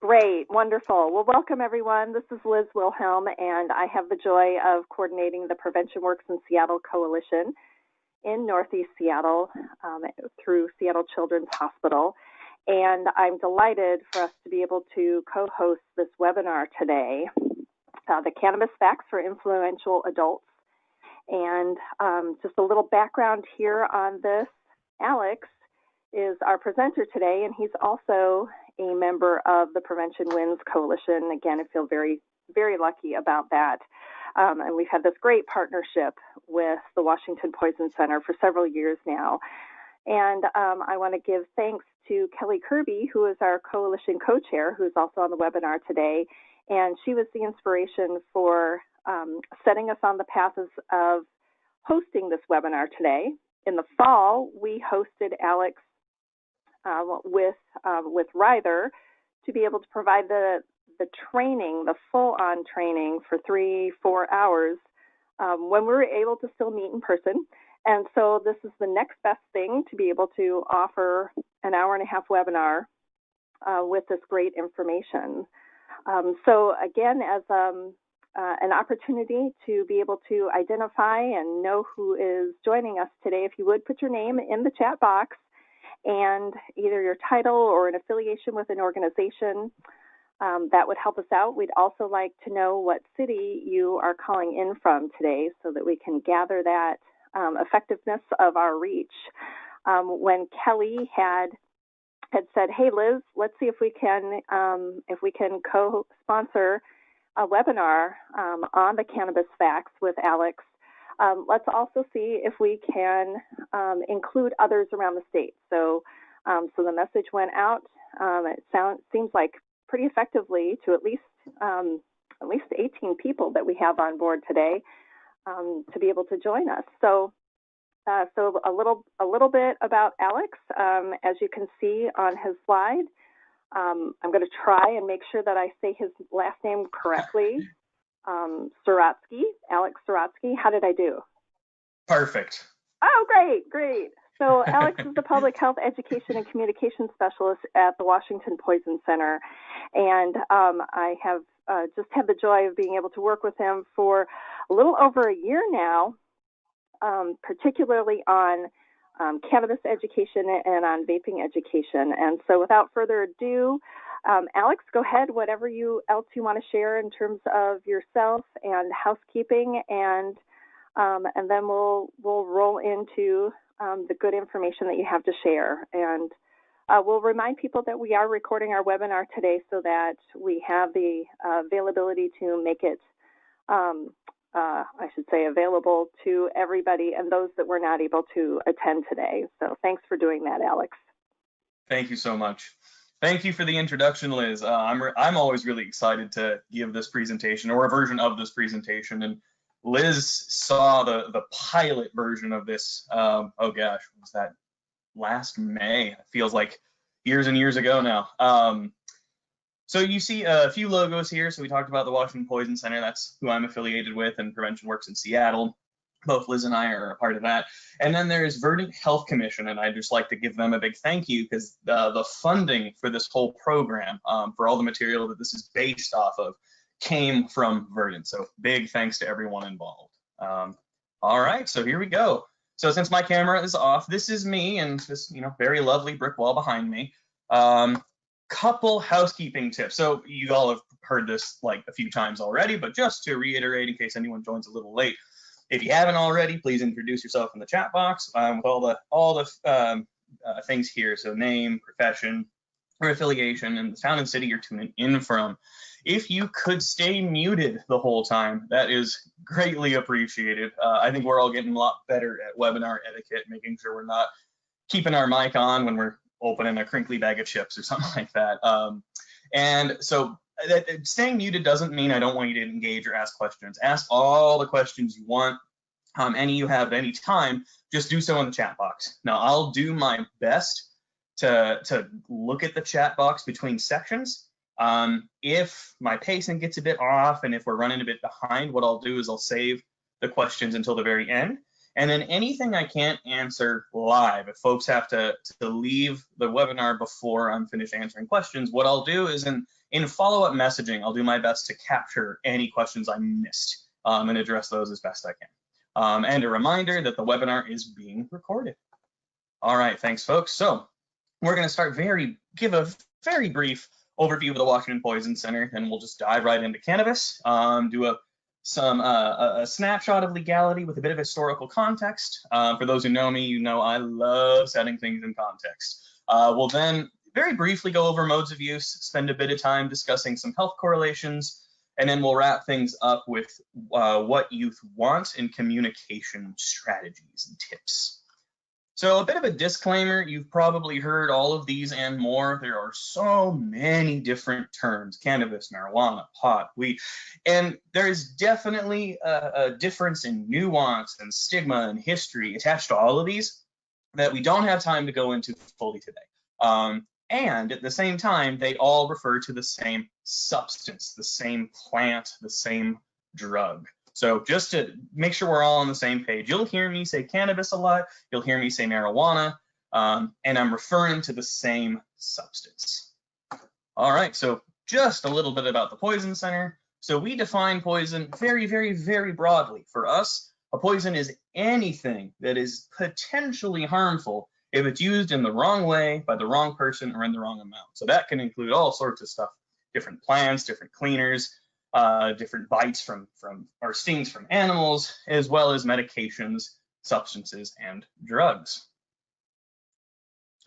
Great, wonderful. Well, welcome everyone. This is Liz Wilhelm, and I have the joy of coordinating the Prevention Works in Seattle Coalition in Northeast Seattle through Seattle Children's Hospital. And I'm delighted for us to be able to co-host this webinar today, the Cannabis Facts for Influential Adults. And just a little background here on this. Alex is our presenter today, and he's also a member of the Prevention Wins Coalition. Again, I feel very, very lucky about that. And we've had this great partnership with the Washington Poison Center for several years now. And I want to give thanks to Kelly Kirby, who is our coalition co-chair, who's also on the webinar today. And she was the inspiration for setting us on the path of hosting this webinar today. In the fall, we hosted Alex with Ryther to be able to provide the training, the full-on training for 3-4 hours when we were able to still meet in person. And so this is the next best thing, to be able to offer an hour-and-a-half webinar with this great information. So again, as an opportunity to be able to identify and know who is joining us today, if you would put your name in the chat box and either your title or an affiliation with an organization, that would help us out. We'd also like to know what city you are calling in from today so that we can gather that effectiveness of our reach. When Kelly had said, "Hey Liz, let's see if we can co-sponsor a webinar on the Cannabis Facts with Alex. Let's also see if we can include others around the state." So the message went out. It seems like pretty effectively to at least 18 people that we have on board today to be able to join us. So a little bit about Alex. As you can see on his slide, I'm going to try and make sure that I say his last name correctly. Suratsky, Alex Suratsky. How did I do? Perfect. Oh, great. So Alex is the Public Health Education and Communication Specialist at the Washington Poison Center. And I have just had the joy of being able to work with him for a little over a year now, particularly on cannabis education and on vaping education. And so without further ado, Alex, go ahead, whatever else you want to share in terms of yourself and housekeeping, and then we'll roll into the good information that you have to share. And we'll remind people that we are recording our webinar today so that we have the availability to make it available to everybody and those that were not able to attend today. So thanks for doing that, Alex. Thank you so much. Thank you for the introduction, Liz. I'm always really excited to give this presentation, or a version of this presentation. And Liz saw the pilot version of this. Oh gosh, was that last May? It feels like years and years ago now. So you see a few logos here. So we talked about the Washington Poison Center. That's who I'm affiliated with, and Prevention Works in Seattle. Both Liz and I are a part of that. And then there's Verdant Health Commission, and I'd just like to give them a big thank you, because the funding for this whole program, for all the material that this is based off of, came from Verdant. So big thanks to everyone involved. All right, so here we go. So since my camera is off, this is me and this very lovely brick wall behind me. Couple housekeeping tips. So you all have heard this like a few times already, but just to reiterate in case anyone joins a little late, if you haven't already, please introduce yourself in the chat box with all the things here. So name, profession, or affiliation, and the town and city you're tuning in from. If you could stay muted the whole time, that is greatly appreciated. I think we're all getting a lot better at webinar etiquette, making sure we're not keeping our mic on when we're opening a crinkly bag of chips or something like that. And so staying muted doesn't mean I don't want you to engage or ask questions. Ask all the questions you want. Any you have at any time, just do so in the chat box. Now, I'll do my best to look at the chat box between sections. If my pacing gets a bit off and if we're running a bit behind, what I'll do is I'll save the questions until the very end. And then anything I can't answer live, if folks have to leave the webinar before I'm finished answering questions, what I'll do is in follow-up messaging, I'll do my best to capture any questions I missed and address those as best I can. And a reminder that the webinar is being recorded. All right, thanks, folks. So we're going to start give a very brief overview of the Washington Poison Center, and we'll just dive right into cannabis, do a snapshot of legality with a bit of historical context. For those who know me, you know I love setting things in context. We'll then very briefly go over modes of use, spend a bit of time discussing some health correlations, and then we'll wrap things up with what youth want in communication strategies and tips. So a bit of a disclaimer, you've probably heard all of these and more. There are so many different terms: cannabis, marijuana, pot, weed, and there's definitely a difference in nuance and stigma and history attached to all of these that we don't have time to go into fully today. And at the same time, they all refer to the same substance, the same plant, the same drug. So just to make sure we're all on the same page, you'll hear me say cannabis a lot, you'll hear me say marijuana, and I'm referring to the same substance. All right, so just a little bit about the Poison Center. So we define poison very, very, very broadly. For us, a poison is anything that is potentially harmful if it's used in the wrong way, by the wrong person, or in the wrong amount. So that can include all sorts of stuff: different plants, different cleaners, different bites or stings from animals, as well as medications, substances, and drugs.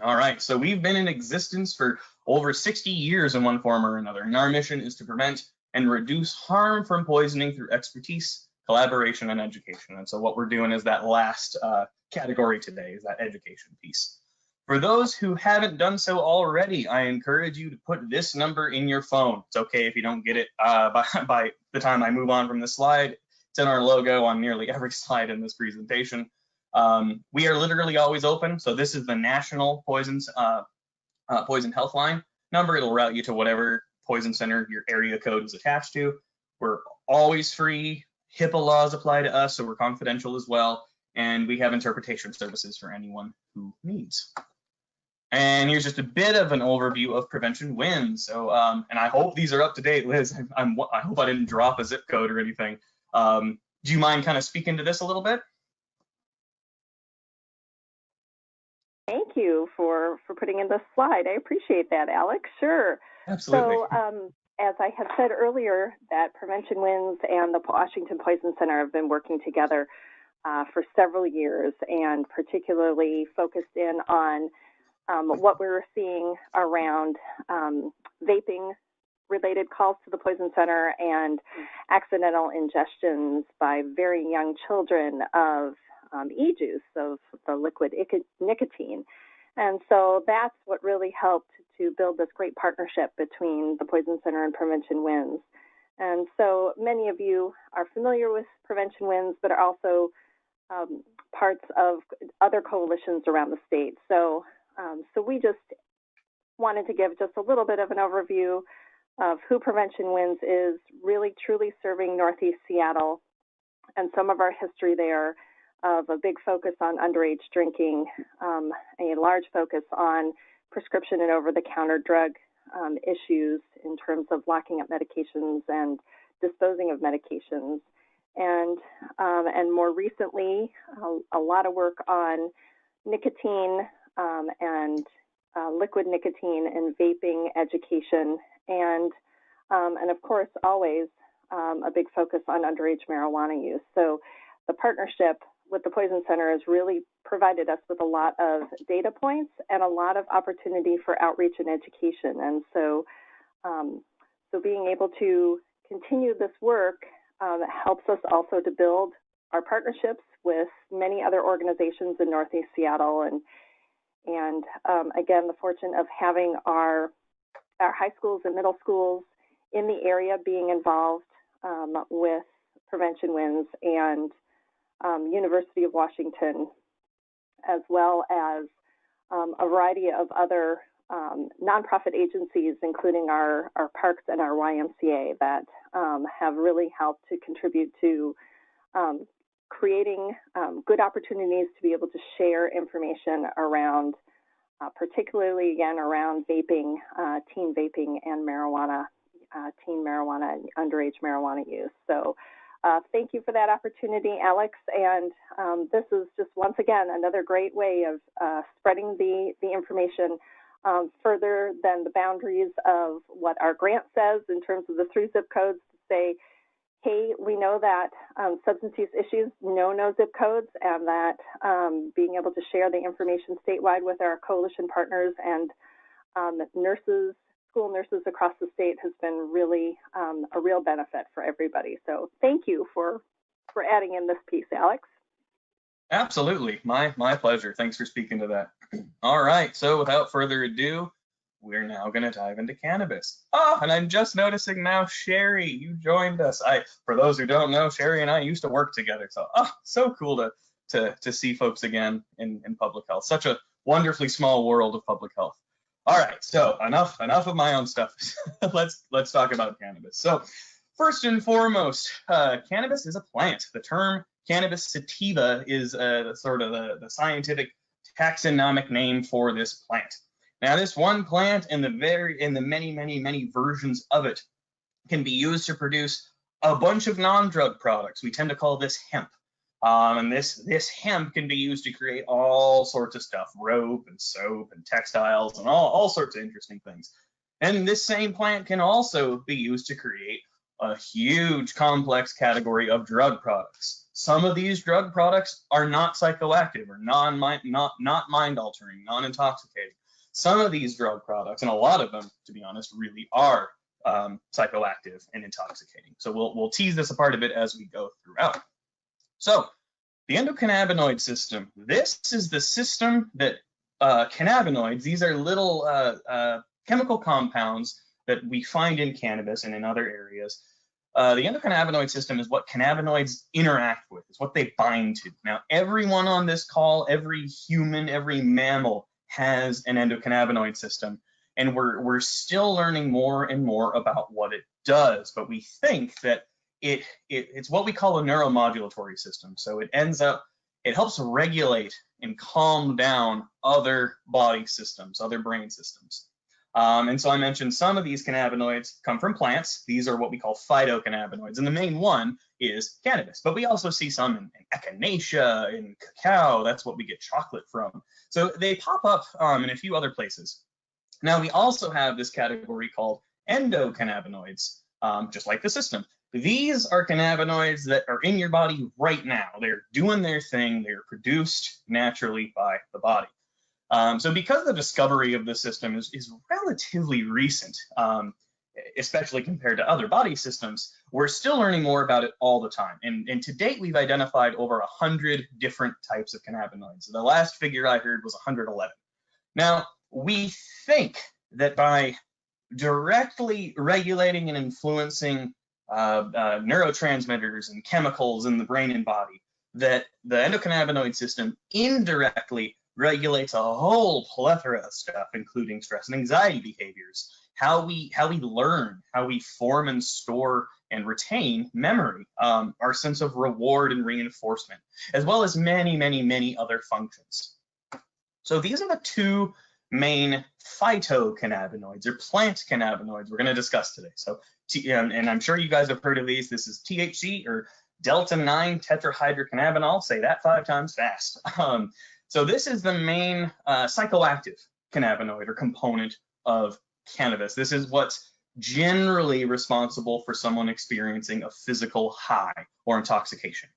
All right, so we've been in existence for over 60 years in one form or another, and our mission is to prevent and reduce harm from poisoning through expertise, collaboration, and education. And so what we're doing is that last category today, is that education piece. For those who haven't done so already, I encourage you to put this number in your phone. It's okay if you don't get it by the time I move on from this slide. It's in our logo on nearly every slide in this presentation. We are literally always open. So this is the National Poison Health Line number. It'll route you to whatever poison center your area code is attached to. We're always free. HIPAA laws apply to us, so we're confidential as well. And we have interpretation services for anyone who needs. And here's just a bit of an overview of Prevention Wins. So, and I hope these are up to date, Liz. I hope I didn't drop a zip code or anything. Do you mind kind of speaking to this a little bit? Thank you for putting in this slide. I appreciate that, Alex. Sure. Absolutely. So, as I had said earlier, that Prevention Wins and the Washington Poison Center have been working together for several years, and particularly focused in on what we're seeing around vaping-related calls to the Poison Center and accidental ingestions by very young children of e-juice, of the liquid nicotine. And so that's what really helped to build this great partnership between the Poison Center and Prevention Wins. And so many of you are familiar with Prevention Wins, but are also parts of other coalitions around the state. So we just wanted to give just a little bit of an overview of who Prevention Wins is, really truly serving Northeast Seattle, and some of our history there of a big focus on underage drinking, a large focus on prescription and over-the-counter drug issues in terms of locking up medications and disposing of medications. And more recently, a lot of work on nicotine and liquid nicotine and vaping education, and of course, always a big focus on underage marijuana use. So the partnership with the Poison Center has really provided us with a lot of data points and a lot of opportunity for outreach and education. And so, so being able to continue this work helps us also to build our partnerships with many other organizations in Northeast Seattle, and again, the fortune of having our high schools and middle schools in the area being involved with Prevention Wins, and University of Washington, as well as a variety of other nonprofit agencies, including our parks and our YMCA, that have really helped to contribute to creating good opportunities to be able to share information around, particularly again around vaping, teen vaping and marijuana, teen marijuana and underage marijuana use. So thank you for that opportunity, Alex. And this is just once again another great way of spreading the information further than the boundaries of what our grant says in terms of the 3 zip codes, to say, hey, we know that substance use issues know no zip codes, and that being able to share the information statewide with our coalition partners and nurses, school nurses across the state has been really a real benefit for everybody. So thank you for adding in this piece, Alex. Absolutely, my pleasure. Thanks for speaking to that. All right, so without further ado, we're now going to dive into cannabis. Oh, and I'm just noticing now, Sherry, you joined us. For those who don't know, Sherry and I used to work together. So, so cool to see folks again in public health. Such a wonderfully small world of public health. All right, so enough of my own stuff. let's talk about cannabis. So, first and foremost, cannabis is a plant. The term cannabis sativa is sort of the scientific taxonomic name for this plant. Now, this one plant and the many versions of it can be used to produce a bunch of non-drug products. We tend to call this hemp. And this hemp can be used to create all sorts of stuff, rope and soap and textiles and all sorts of interesting things. And this same plant can also be used to create a huge complex category of drug products. Some of these drug products are not psychoactive or not mind-altering, non-intoxicating. Some of these drug products, and a lot of them, to be honest, really are psychoactive and intoxicating. So we'll tease this apart a bit as we go throughout. So the endocannabinoid system, this is the system that cannabinoids, these are little chemical compounds that we find in cannabis and in other areas. The endocannabinoid system is what cannabinoids interact with. It's what they bind to. Now, everyone on this call, every human, every mammal has an endocannabinoid system, and we're still learning more and more about what it does. But we think that it's what we call a neuromodulatory system. So it helps regulate and calm down other body systems, other brain systems. And so I mentioned some of these cannabinoids come from plants. These are what we call phytocannabinoids, and the main one is cannabis. But we also see some in echinacea, in cacao. That's what we get chocolate from. So they pop up in a few other places. Now we also have this category called endocannabinoids, just like the system. These are cannabinoids that are in your body right now. They're doing their thing. They're produced naturally by the body. So because the discovery of this system is relatively recent, especially compared to other body systems, we're still learning more about it all the time. And to date, we've identified over 100 different types of cannabinoids. The last figure I heard was 111. Now, we think that by directly regulating and influencing neurotransmitters and chemicals in the brain and body, that the endocannabinoid system indirectly regulates a whole plethora of stuff, including stress and anxiety behaviors, how we learn, how we form and store and retain memory, our sense of reward and reinforcement, as well as many other functions. So these are the two main phytocannabinoids or plant cannabinoids we're going to discuss today. So, and I'm sure you guys have heard of these. This is THC, or delta-9 tetrahydrocannabinol. Say that 5 times fast. So this is the main psychoactive cannabinoid or component of cannabis. This is what's generally responsible for someone experiencing a physical high or intoxication.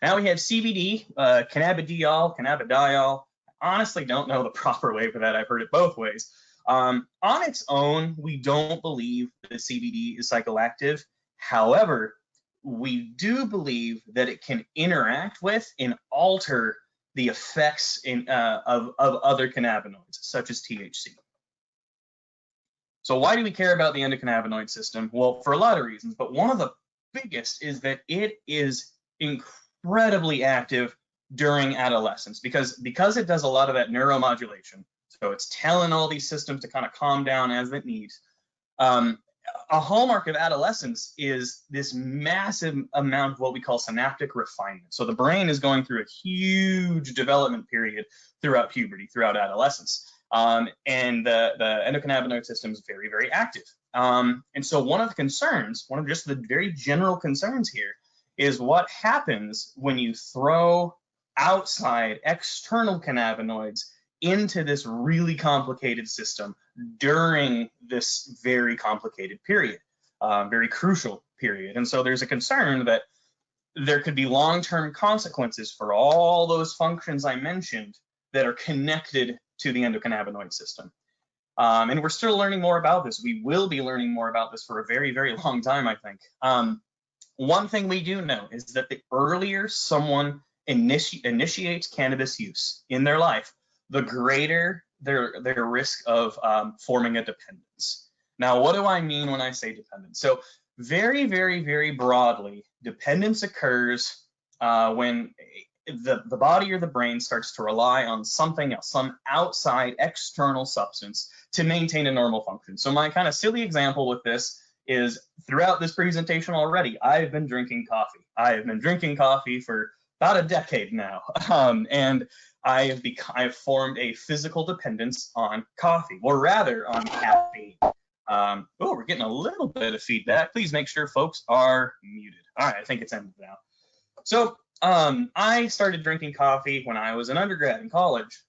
Now we have CBD, cannabidiol. I honestly don't know the proper way for that. I've heard it both ways. On its own, we don't believe that CBD is psychoactive. However, we do believe that it can interact with and alter the effects of other cannabinoids, such as THC. So why do we care about the endocannabinoid system? Well, for a lot of reasons, but one of the biggest is that it is incredibly active during adolescence because it does a lot of that neuromodulation. So it's telling all these systems to kind of calm down as it needs. a hallmark of adolescence is this massive amount of what we call synaptic refinement. So the brain is going through a huge development period throughout puberty, throughout adolescence. And the endocannabinoid system is very, very active. And so one of the concerns, one of just the very general concerns here, is what happens when you throw outside external cannabinoids into this really complicated system during this very complicated period, very crucial period. And so there's a concern that there could be long-term consequences for all those functions I mentioned that are connected to the endocannabinoid system. And we're still learning more about this. We will be learning more about this for a very, very long time, I think. One thing we do know is that the earlier someone initiates cannabis use in their life, the greater their risk of forming a dependence. Now, what do I mean when I say dependence? So very, very, very broadly, dependence occurs when the body or the brain starts to rely on something else, some outside external substance to maintain a normal function. So my kind of silly example with this is throughout this presentation already, I've been drinking coffee. I have been drinking coffee for about a decade now. And I have formed a physical dependence on coffee, or rather on caffeine. Oh, we're getting a little bit of feedback. Please make sure folks are muted. All right, I think it's ended now. So I started drinking coffee when I was an undergrad in college,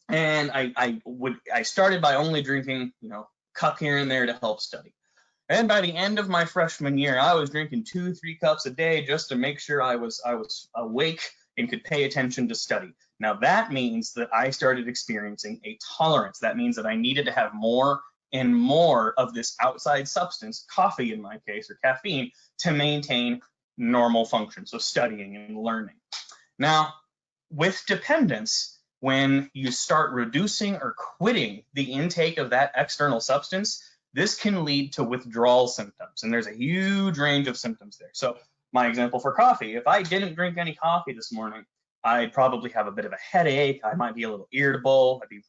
and I started by only drinking, a cup here and there to help study. And by the end of my freshman year, I was drinking 2-3 cups a day just to make sure I was awake and could pay attention to study. Now that means that I started experiencing a tolerance. That means that I needed to have more and more of this outside substance, coffee in my case, or caffeine, to maintain normal function, so studying and learning. Now, with dependence, when you start reducing or quitting the intake of that external substance, this can lead to withdrawal symptoms, and there's a huge range of symptoms there. So my example for coffee, if I didn't drink any coffee this morning, I'd probably have a bit of a headache. I might be a little irritable. I'd be,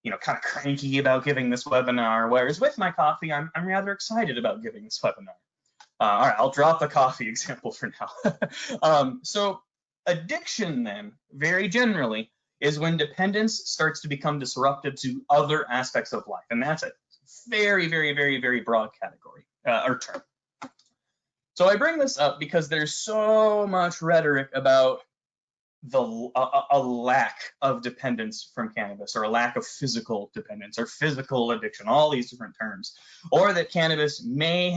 kind of cranky about giving this webinar. Whereas with my coffee, I'm rather excited about giving this webinar. All right, I'll drop the coffee example for now. So addiction then, very generally, is when dependence starts to become disruptive to other aspects of life. And that's a very, very, very, very broad category or term. So I bring this up because there's so much rhetoric about a lack of dependence from cannabis, or a lack of physical dependence, or physical addiction, all these different terms, or that cannabis may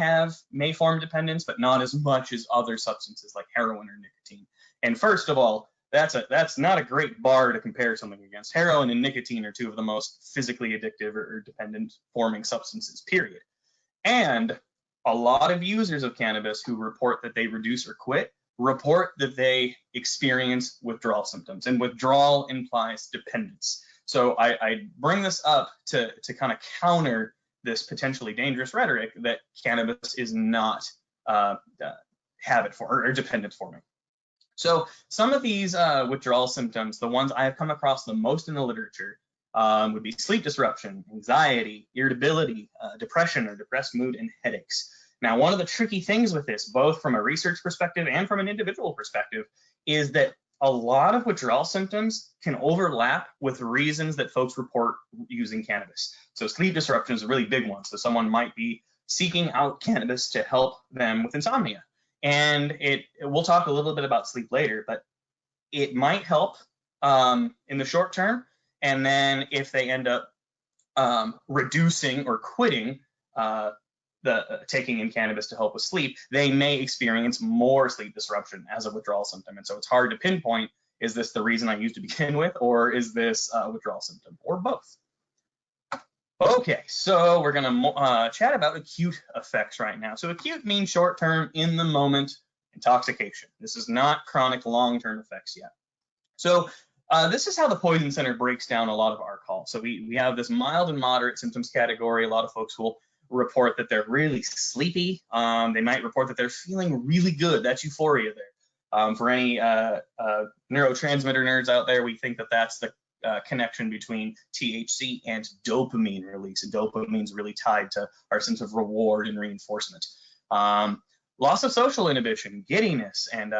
form dependence, but not as much as other substances like heroin or nicotine. And first of all, that's not a great bar to compare something against. Heroin and nicotine are two of the most physically addictive or dependent forming substances, period. And a lot of users of cannabis who report that they reduce or quit report that they experience withdrawal symptoms, and withdrawal implies dependence. So I bring this up to kind of counter this potentially dangerous rhetoric that cannabis is not habit for or dependent forming. So some of these withdrawal symptoms, the ones I have come across the most in the literature, would be sleep disruption, anxiety, irritability, depression or depressed mood, and headaches. Now, one of the tricky things with this, both from a research perspective and from an individual perspective, is that a lot of withdrawal symptoms can overlap with reasons that folks report using cannabis. So sleep disruption is a really big one. So someone might be seeking out cannabis to help them with insomnia. And we'll talk a little bit about sleep later, but it might help in the short term. And then if they end up reducing or quitting taking in cannabis to help with sleep, they may experience more sleep disruption as a withdrawal symptom. And so it's hard to pinpoint, is this the reason I used to begin with, or is this a withdrawal symptom, or both? Okay, so we're gonna chat about acute effects right now. So acute means short-term, in the moment intoxication. This is not chronic long-term effects yet. So this is how the Poison Center breaks down a lot of our calls. So we have this mild and moderate symptoms category. A lot of folks will report that they're really sleepy. They might report that they're feeling really good. That's euphoria there. For any neurotransmitter nerds out there, we think that that's connection between THC and dopamine release. And dopamine is really tied to our sense of reward and reinforcement. Loss of social inhibition, giddiness, and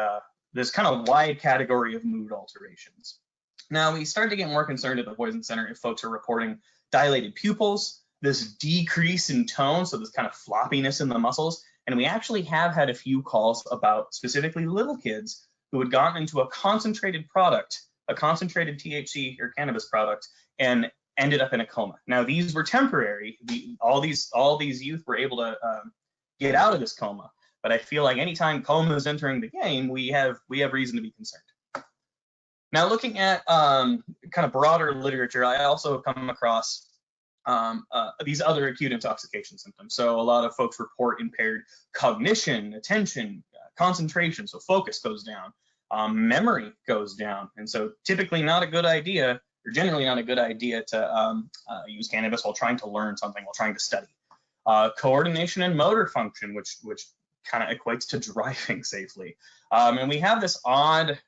this kind of wide category of mood alterations. Now, we started to get more concerned at the Poison Center if folks are reporting dilated pupils, this decrease in tone, so this kind of floppiness in the muscles. And we actually have had a few calls about specifically little kids who had gotten into a concentrated product, a concentrated THC or cannabis product, and ended up in a coma. Now, these were temporary. All these youth were able to get out of this coma. But I feel like anytime coma is entering the game, we have reason to be concerned. Now, looking at kind of broader literature, I also have come across these other acute intoxication symptoms. So a lot of folks report impaired cognition, attention, concentration, so focus goes down, memory goes down. And so typically not a good idea, or generally not a good idea to use cannabis while trying to learn something, while trying to study. Coordination and motor function, which kind of equates to driving safely. And we have this odd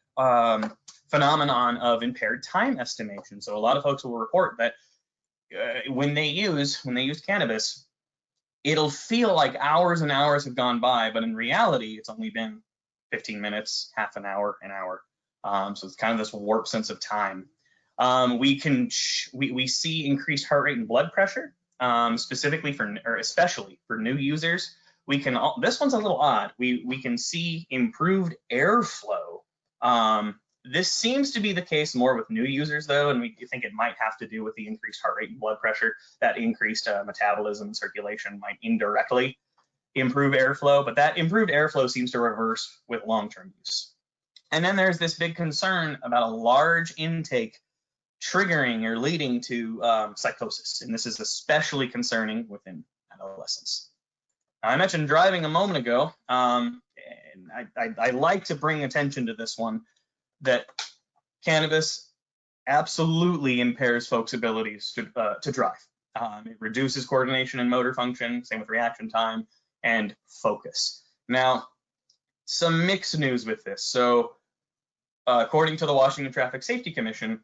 phenomenon of impaired time estimation. So a lot of folks will report that when they use cannabis, it'll feel like hours and hours have gone by, but in reality, it's only been 15 minutes, half an hour, an hour. So it's kind of this warped sense of time. We see increased heart rate and blood pressure, specifically especially for new users. This one's a little odd. We can see improved airflow. This seems to be the case more with new users, though, and we think it might have to do with the increased heart rate and blood pressure. That increased metabolism and circulation might indirectly improve airflow, but that improved airflow seems to reverse with long-term use. And then there's this big concern about a large intake triggering or leading to psychosis, and this is especially concerning within adolescents. Now, I mentioned driving a moment ago, and I like to bring attention to this one, that cannabis absolutely impairs folks' abilities to drive. It reduces coordination and motor function, same with reaction time and focus. Now, some mixed news with this. So, according to the Washington Traffic Safety Commission,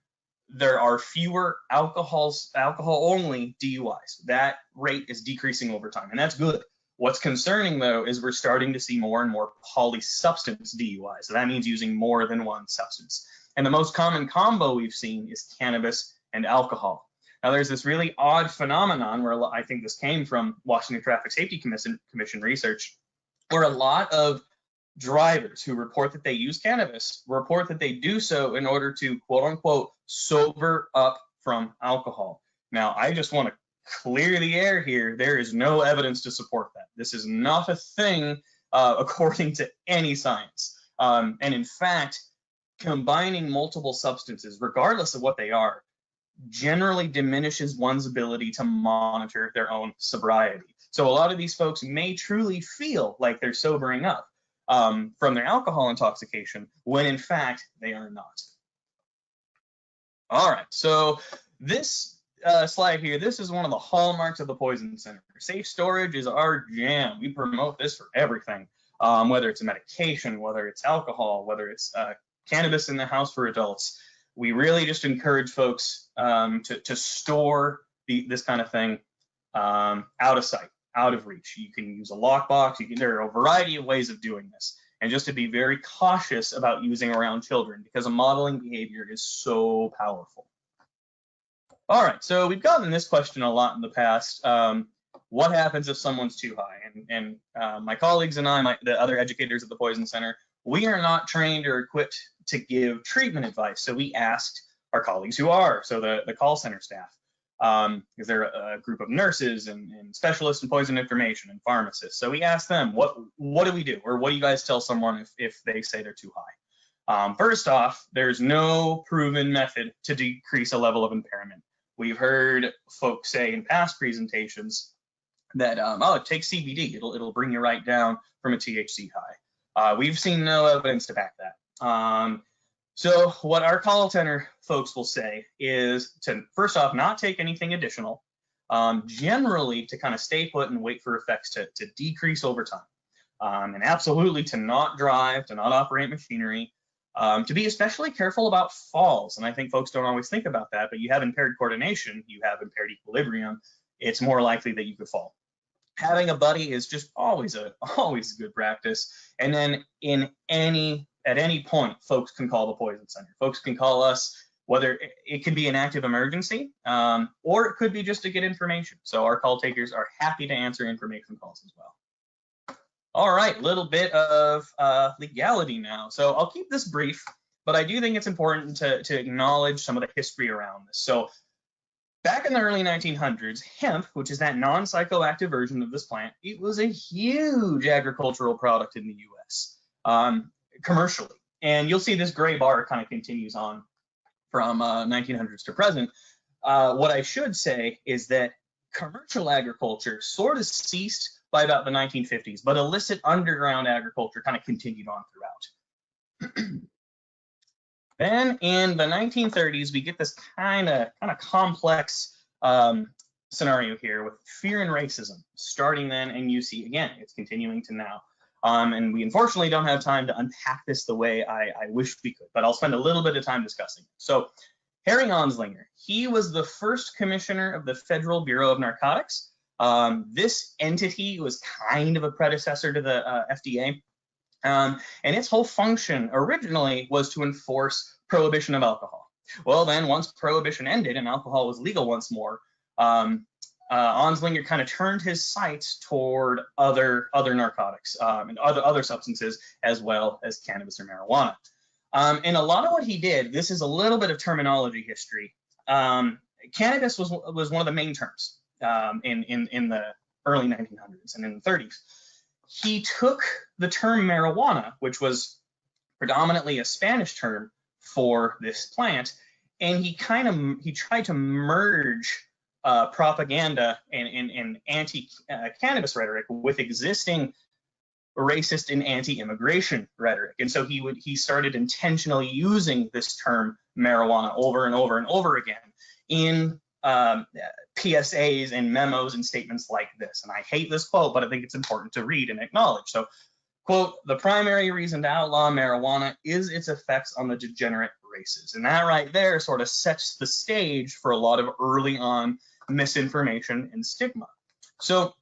there are fewer alcohol-only DUIs. That rate is decreasing over time, and that's good. What's concerning, though, is we're starting to see more and more polysubstance DUIs. So that means using more than one substance. And the most common combo we've seen is cannabis and alcohol. Now, there's this really odd phenomenon where I think this came from Washington Traffic Safety Commission research, where a lot of drivers who report that they use cannabis report that they do so in order to, quote unquote, sober up from alcohol. Now, I just want to clear the air here. There is no evidence to support that. This is not a thing according to any science. And in fact, combining multiple substances, regardless of what they are, generally diminishes one's ability to monitor their own sobriety. So a lot of these folks may truly feel like they're sobering up from their alcohol intoxication, when in fact they are not. All right, so this slide here, this is one of the hallmarks of the Poison Center. Safe storage is our jam. We promote this for everything, whether it's a medication, whether it's alcohol, whether it's cannabis in the house for adults. We really just encourage folks to store this kind of thing out of sight, out of reach. You can use a lockbox. There are a variety of ways of doing this. And just to be very cautious about using around children, because a modeling behavior is so powerful. All right, so we've gotten this question a lot in the past. What happens if someone's too high? And my colleagues and I, the other educators at the Poison Center, we are not trained or equipped to give treatment advice. So we asked our colleagues who are, so the call center staff, because they're a group of nurses and specialists in poison information and pharmacists. So we asked them, what do we do? Or what do you guys tell someone if they say they're too high? First off, there's no proven method to decrease a level of impairment. We've heard folks say in past presentations that, take CBD, it'll bring you right down from a THC high. We've seen no evidence to back that. So what our call center folks will say is to, first off, not take anything additional, generally to kind of stay put and wait for effects to decrease over time, and absolutely to not drive, to not operate machinery. to be especially careful about falls. And I think folks don't always think about that, but you have impaired coordination, you have impaired equilibrium, it's more likely that you could fall. Having a buddy is just always a good practice. And then at any point, folks can call the Poison Center. Folks can call us, whether it could be an active emergency, or it could be just to get information. So our call takers are happy to answer information calls as well. All right, little bit of legality now. So I'll keep this brief, but I do think it's important to acknowledge some of the history around this. So back in the early 1900s, hemp, which is that non-psychoactive version of this plant, it was a huge agricultural product in the US, commercially. And you'll see this gray bar kind of continues on from 1900s to present. What I should say is that commercial agriculture sort of ceased by about the 1950s, but illicit underground agriculture kind of continued on throughout. Then in the 1930s, we get this kind of complex scenario here with fear and racism starting then, and you see again, it's continuing to now. And we unfortunately don't have time to unpack this the way I wish we could, but I'll spend a little bit of time discussing it. So Harry Anslinger, he was the first commissioner of the Federal Bureau of Narcotics. This entity was kind of a predecessor to the FDA. And its whole function originally was to enforce prohibition of alcohol. Well, then once prohibition ended and alcohol was legal once more, Anslinger kind of turned his sights toward other narcotics and other substances, as well as cannabis or marijuana. And a lot of what he did, this is a little bit of terminology history. Cannabis was one of the main terms in the early 1900s and in the 30s. He took the term marijuana, which was predominantly a Spanish term for this plant, and he tried to merge propaganda and anti-cannabis rhetoric with existing racist and anti-immigration rhetoric. And so he started intentionally using this term marijuana over and over and over again in PSAs and memos and statements like this. And I hate this quote, but I think it's important to read and acknowledge. So, quote, "The primary reason to outlaw marijuana is its effects on the degenerate races." And that right there sort of sets the stage for a lot of early on misinformation and stigma. So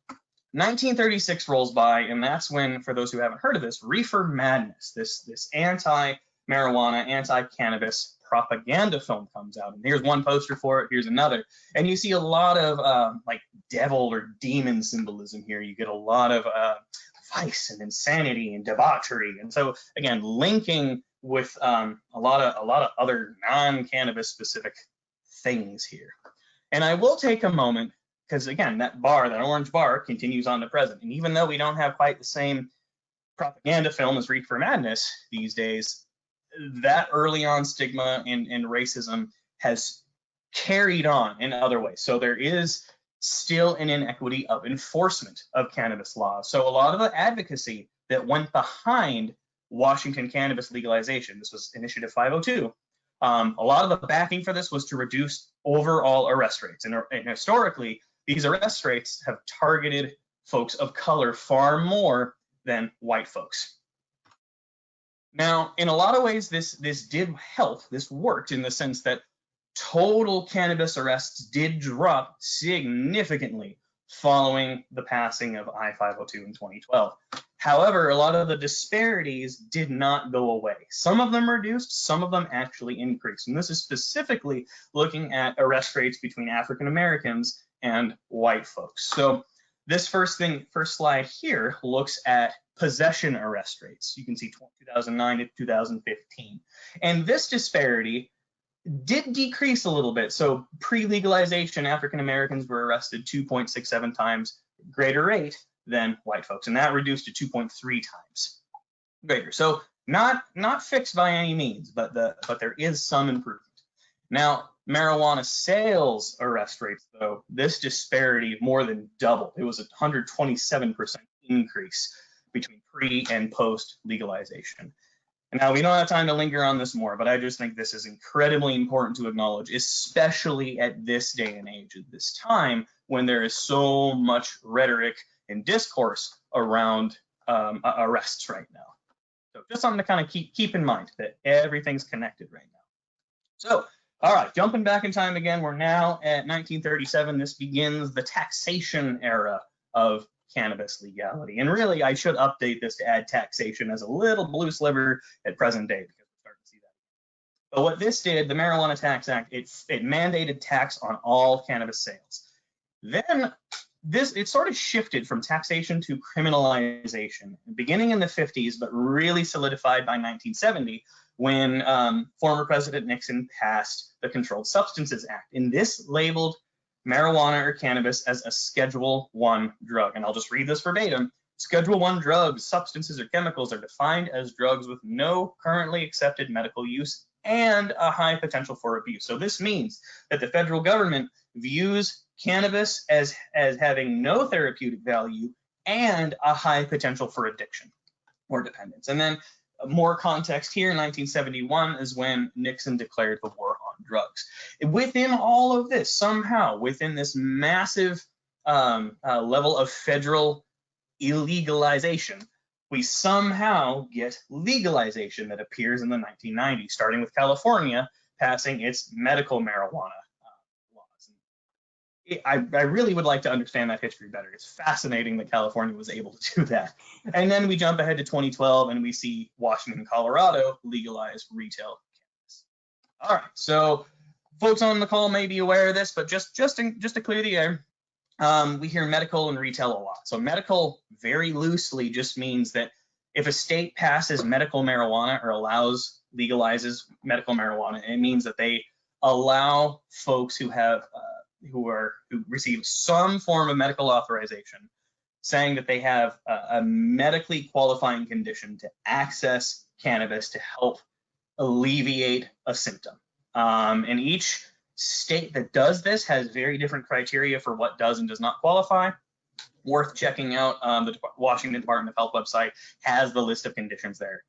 1936 rolls by, and that's when, for those who haven't heard of this, reefer madness, this anti-marijuana, anti-cannabis propaganda film comes out. And here's one poster for it, here's another. And you see a lot of like devil or demon symbolism here. You get a lot of vice and insanity and debauchery. And so again, linking with a lot of other non-cannabis specific things here. And I will take a moment, because again, that orange bar continues on to present. And even though we don't have quite the same propaganda film as Reefer Madness these days, that early on stigma and racism has carried on in other ways. So there is still an inequity of enforcement of cannabis laws. So a lot of the advocacy that went behind Washington cannabis legalization, this was Initiative 502, a lot of the backing for this was to reduce overall arrest rates. And historically, these arrest rates have targeted folks of color far more than white folks. Now, in a lot of ways, this did help. This worked in the sense that total cannabis arrests did drop significantly following the passing of I-502 in 2012. However, a lot of the disparities did not go away. Some of them reduced, some of them actually increased. And this is specifically looking at arrest rates between African Americans and white folks. So this first slide here looks at possession arrest rates. You can see 2009 to 2015. And this disparity did decrease a little bit. So pre-legalization, African Americans were arrested 2.67 times greater rate than white folks, and that reduced to 2.3 times greater. So not fixed by any means, but there is some improvement. Now, marijuana sales arrest rates, though, this disparity more than doubled. It was a 127% increase between pre and post legalization. Now, we don't have time to linger on this more, but I just think this is incredibly important to acknowledge, especially at this day and age, at this time when there is so much rhetoric and discourse around arrests right now. So just something to kind of keep in mind that everything's connected right now. So, all right, jumping back in time again, we're now at 1937. This begins the taxation era of cannabis legality. And really, I should update this to add taxation as a little blue sliver at present day, because we're starting to see that. But what this did, the Marijuana Tax Act, it mandated tax on all cannabis sales. Then it sort of shifted from taxation to criminalization, beginning in the 50s, but really solidified by 1970, when former President Nixon passed the Controlled Substances Act. And this labeled marijuana or cannabis as a Schedule I drug. And I'll just read this verbatim. Schedule I drugs, substances, or chemicals are defined as drugs with no currently accepted medical use and a high potential for abuse. So this means that the federal government views cannabis as having no therapeutic value and a high potential for addiction or dependence. And then more context here, 1971 is when Nixon declared the war on drugs. Within all of this, somehow, within this massive level of federal illegalization, we somehow get legalization that appears in the 1990s, starting with California passing its medical marijuana laws. I really would like to understand that history better. It's fascinating that California was able to do that. And then we jump ahead to 2012 and we see Washington and Colorado legalize retail cannabis. All right, so folks on the call may be aware of this, but just to clear the air, we hear medical and retail a lot. So medical very loosely just means that if a state passes medical marijuana or legalizes medical marijuana, it means that they allow folks who have who receive some form of medical authorization, saying that they have a medically qualifying condition, to access cannabis to help alleviate a symptom. And each state that does this has very different criteria for what does and does not qualify. Worth checking out. The Washington Department of Health website has the list of conditions there.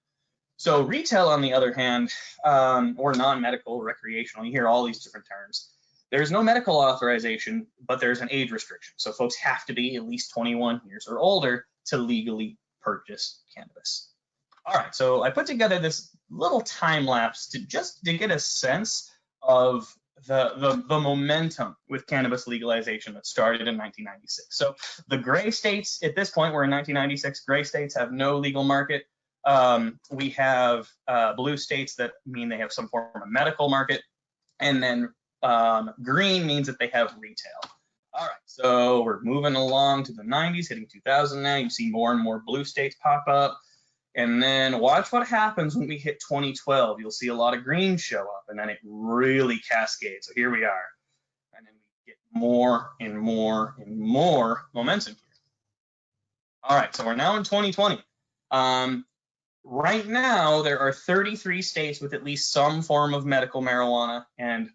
So retail, on the other hand, or non-medical, recreational, you hear all these different terms. There's no medical authorization, but there's an age restriction. So folks have to be at least 21 years or older to legally purchase cannabis. All right, so I put together this little time lapse to get a sense of the momentum with cannabis legalization that started in 1996. So the gray states, at this point, we're in 1996, gray states have no legal market. We have blue states that mean they have some form of medical market. And then green means that they have retail. All right, so we're moving along to the 90s, hitting 2000 now. You see more and more blue states pop up. And then watch what happens when we hit 2012. You'll see a lot of green show up, and then it really cascades. So here we are. And then we get more and more and more momentum here. All right, so we're now in 2020. Right now, there are 33 states with at least some form of medical marijuana, and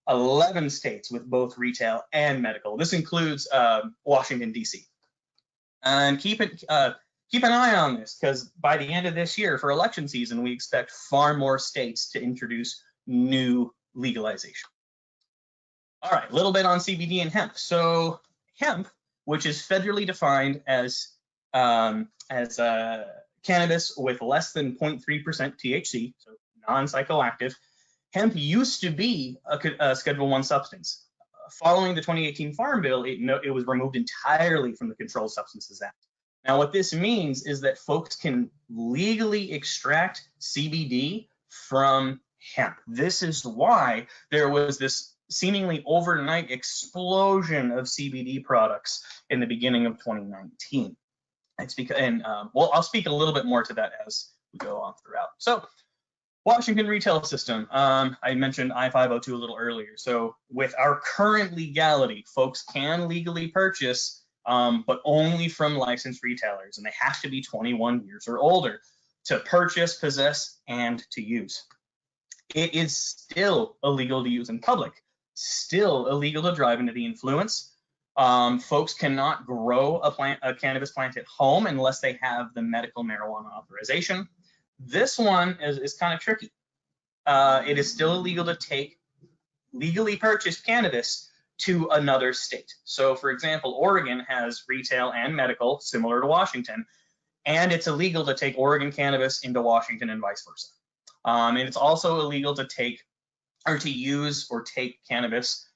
11 states with both retail and medical. This includes Washington, D.C. And keep an eye on this, because by the end of this year, for election season, we expect far more states to introduce new legalization. All right, a little bit on CBD and hemp. So hemp, which is federally defined as cannabis with less than 0.3% THC, so non-psychoactive, hemp used to be a Schedule I substance. Following the 2018 Farm Bill, it was removed entirely from the Controlled Substances Act. Now, what this means is that folks can legally extract CBD from hemp. This is why there was this seemingly overnight explosion of CBD products in the beginning of 2019. It's because, I'll speak a little bit more to that as we go on throughout. So, Washington retail system. I mentioned I-502 a little earlier. So with our current legality, folks can legally purchase, but only from licensed retailers, and they have to be 21 years or older to purchase, possess, and to use. It is still illegal to use in public, still illegal to drive into the influence. Folks cannot grow a cannabis plant at home unless they have the medical marijuana authorization. This one is kind of tricky. It is still illegal to take legally purchased cannabis to another state. So, for example, Oregon has retail and medical, similar to Washington. And it's illegal to take Oregon cannabis into Washington and vice versa. And it's also illegal to take or to use or take cannabis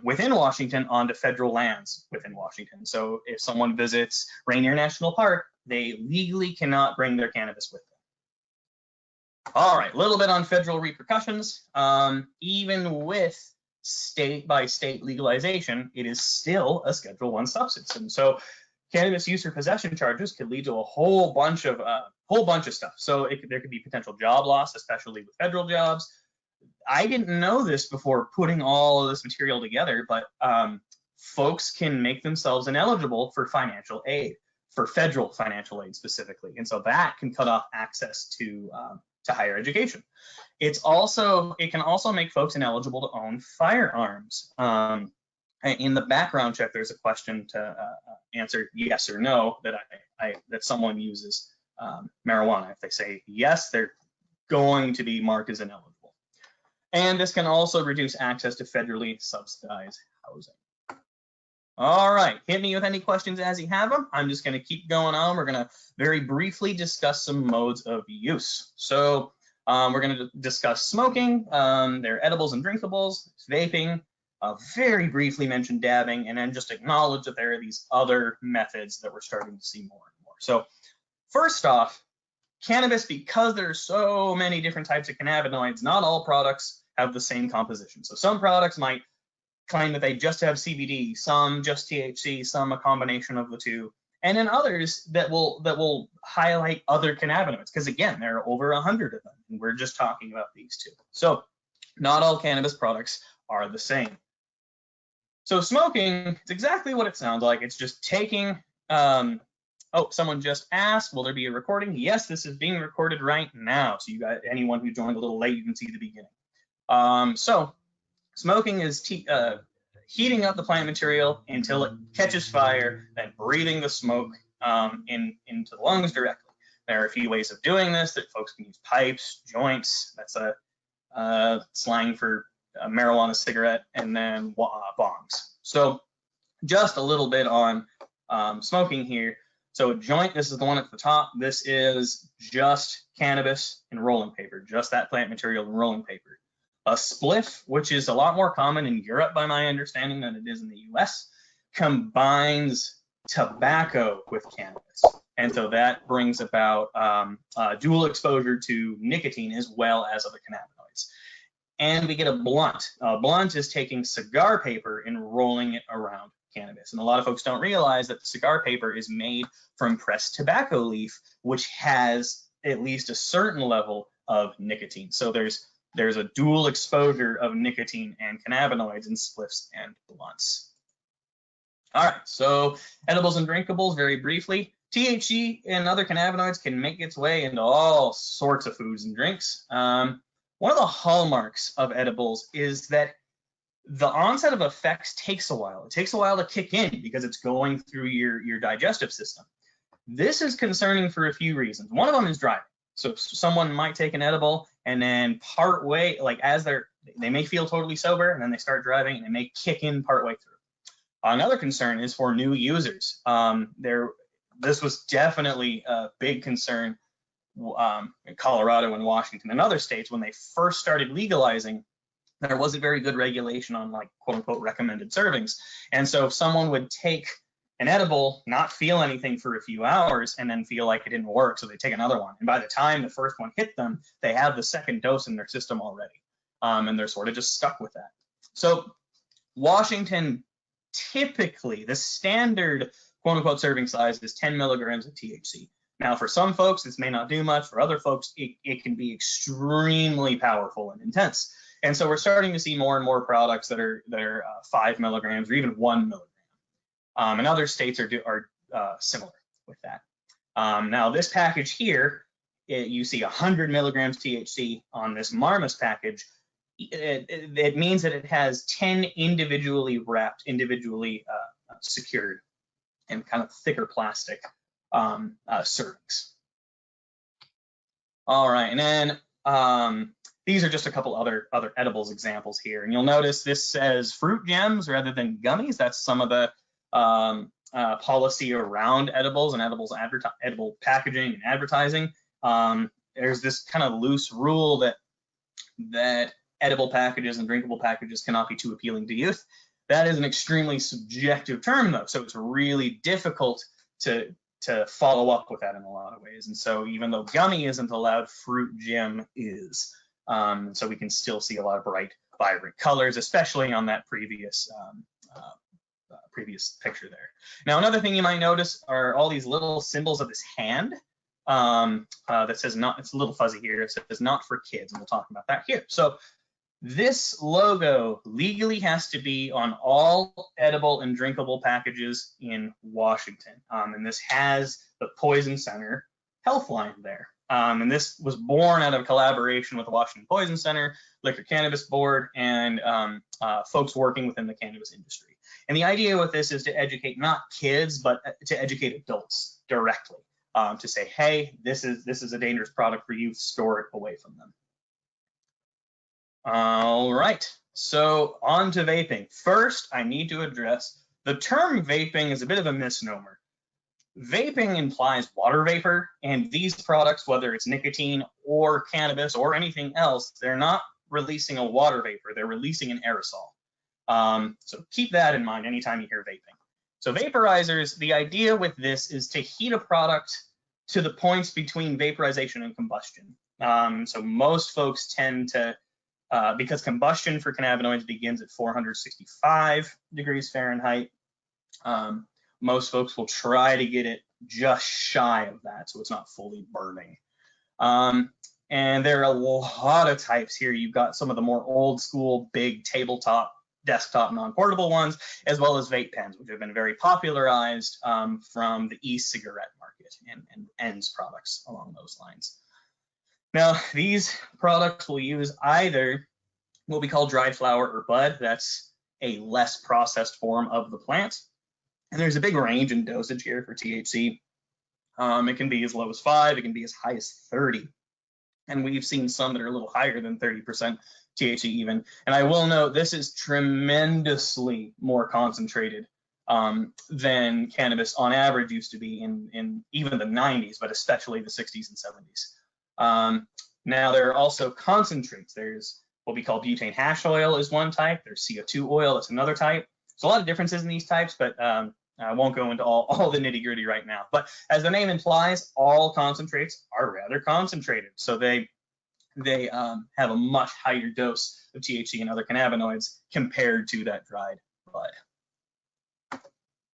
within Washington onto federal lands within Washington. So if someone visits Rainier National Park, they legally cannot bring their cannabis with them. All right, a little bit on federal repercussions. Even with state by state legalization, it is still a Schedule I substance. And so cannabis use or possession charges could lead to a whole bunch of stuff. So there could be potential job loss, especially with federal jobs. I didn't know this before putting all of this material together, but folks can make themselves ineligible for financial aid, for federal financial aid specifically, and so that can cut off access to higher education. It can also make folks ineligible to own firearms. In the background check, there's a question to answer yes or no that someone uses marijuana. If they say yes, they're going to be marked as ineligible. And this can also reduce access to federally subsidized housing. All right, hit me with any questions as you have them. I'm just going to keep going on. We're going to very briefly discuss some modes of use. So we're going to discuss smoking, their edibles and drinkables, vaping, very briefly mention dabbing, and then just acknowledge that there are these other methods that we're starting to see more and more. So first off, cannabis, because there are so many different types of cannabinoids, not all products have the same composition. So some products might claim that they just have CBD, some just THC, some a combination of the two, and then others that will highlight other cannabinoids, because again, there are over 100 of them, and we're just talking about these two. So not all cannabis products are the same. So smoking, it's exactly what it sounds like. It's just taking oh, someone just asked, will there be a recording? Yes, this is being recorded right now. So you got anyone who joined a little late, you can see the beginning. So smoking is heating up the plant material until it catches fire, then breathing the smoke into the lungs directly. There are a few ways of doing this that folks can use: pipes, joints, that's a slang for a marijuana cigarette, and then bongs. So just a little bit on smoking here. So a joint, this is the one at the top. This is just cannabis and rolling paper, just that plant material and rolling paper. A spliff, which is a lot more common in Europe by my understanding than it is in the US, combines tobacco with cannabis. And so that brings about dual exposure to nicotine as well as other cannabinoids. And we get a blunt. A blunt is taking cigar paper and rolling it around cannabis. And a lot of folks don't realize that the cigar paper is made from pressed tobacco leaf, which has at least a certain level of nicotine. So there's a dual exposure of nicotine and cannabinoids in spliffs and blunts. All right, so edibles and drinkables, very briefly. THC and other cannabinoids can make its way into all sorts of foods and drinks. One of the hallmarks of edibles is that the onset of effects takes a while. It takes a while to kick in because it's going through your digestive system. This is concerning for a few reasons. One of them is driving. So someone might take an edible and then part way, like as they may feel totally sober and then they start driving and it may kick in part way through. Another concern is for new users. This was definitely a big concern in Colorado and Washington and other states when they first started legalizing. There wasn't very good regulation on like quote unquote recommended servings. And so if someone would take an edible, not feel anything for a few hours, and then feel like it didn't work, so they take another one. And by the time the first one hit them, they have the second dose in their system already. And they're sort of just stuck with that. So Washington, typically, the standard quote unquote serving size is 10 milligrams of THC. Now, for some folks, this may not do much. For other folks, it can be extremely powerful and intense. And so we're starting to see more and more products that are 5 milligrams or even 1 milligram. And other states are similar with that. Now, this package here, you see 100 milligrams THC on this Marmas package. It means that it has 10 individually wrapped, individually secured, and kind of thicker plastic servings. All right, and then these are just a couple other edibles examples here. And you'll notice this says fruit gems rather than gummies. That's some of the policy around edibles and edible packaging and advertising. There's this kind of loose rule that edible packages and drinkable packages cannot be too appealing to youth. That is an extremely subjective term, though, so it's really difficult to follow up with that in a lot of ways. And so even though gummy isn't allowed, fruit gem is. So we can still see a lot of bright, vibrant colors, especially on that previous picture there. Now, another thing you might notice are all these little symbols of this hand that says not, it's a little fuzzy here, it says not for kids, and we'll talk about that here. So this logo legally has to be on all edible and drinkable packages in Washington. And this has the Poison Center health line there. And this was born out of a collaboration with the Washington Poison Center, Liquor Cannabis Board, and folks working within the cannabis industry. And the idea with this is to educate not kids, but to educate adults directly, to say, hey, this is a dangerous product for youth, store it away from them. All right, so on to vaping. First, I need to address the term vaping is a bit of a misnomer. Vaping implies water vapor, and these products, whether it's nicotine or cannabis or anything else, they're not releasing a water vapor, they're releasing an aerosol. So keep that in mind anytime you hear vaping. So vaporizers, the idea with this is to heat a product to the points between vaporization and combustion. So most folks tend to, because combustion for cannabinoids begins at 465 degrees Fahrenheit, most folks will try to get it just shy of that, so it's not fully burning. And there are a lot of types here. You've got some of the more old school, big tabletop, desktop, non-portable ones, as well as vape pens, which have been very popularized from the e-cigarette market and ENDS products along those lines. Now, these products will use either what we call dried flower or bud. That's a less processed form of the plant. And there's a big range in dosage here for THC. It can be as low as 5, it can be as high as 30. And we've seen some that are a little higher than 30% THC even. And I will note this is tremendously more concentrated than cannabis on average used to be in even the 90s, but especially the 60s and 70s. Now there are also concentrates. There's what we call butane hash oil is one type. There's CO2 oil, that's another type. There's a lot of differences in these types, but I won't go into all the nitty gritty right now. But as the name implies, all concentrates are rather concentrated. So they have a much higher dose of THC and other cannabinoids compared to that dried bud.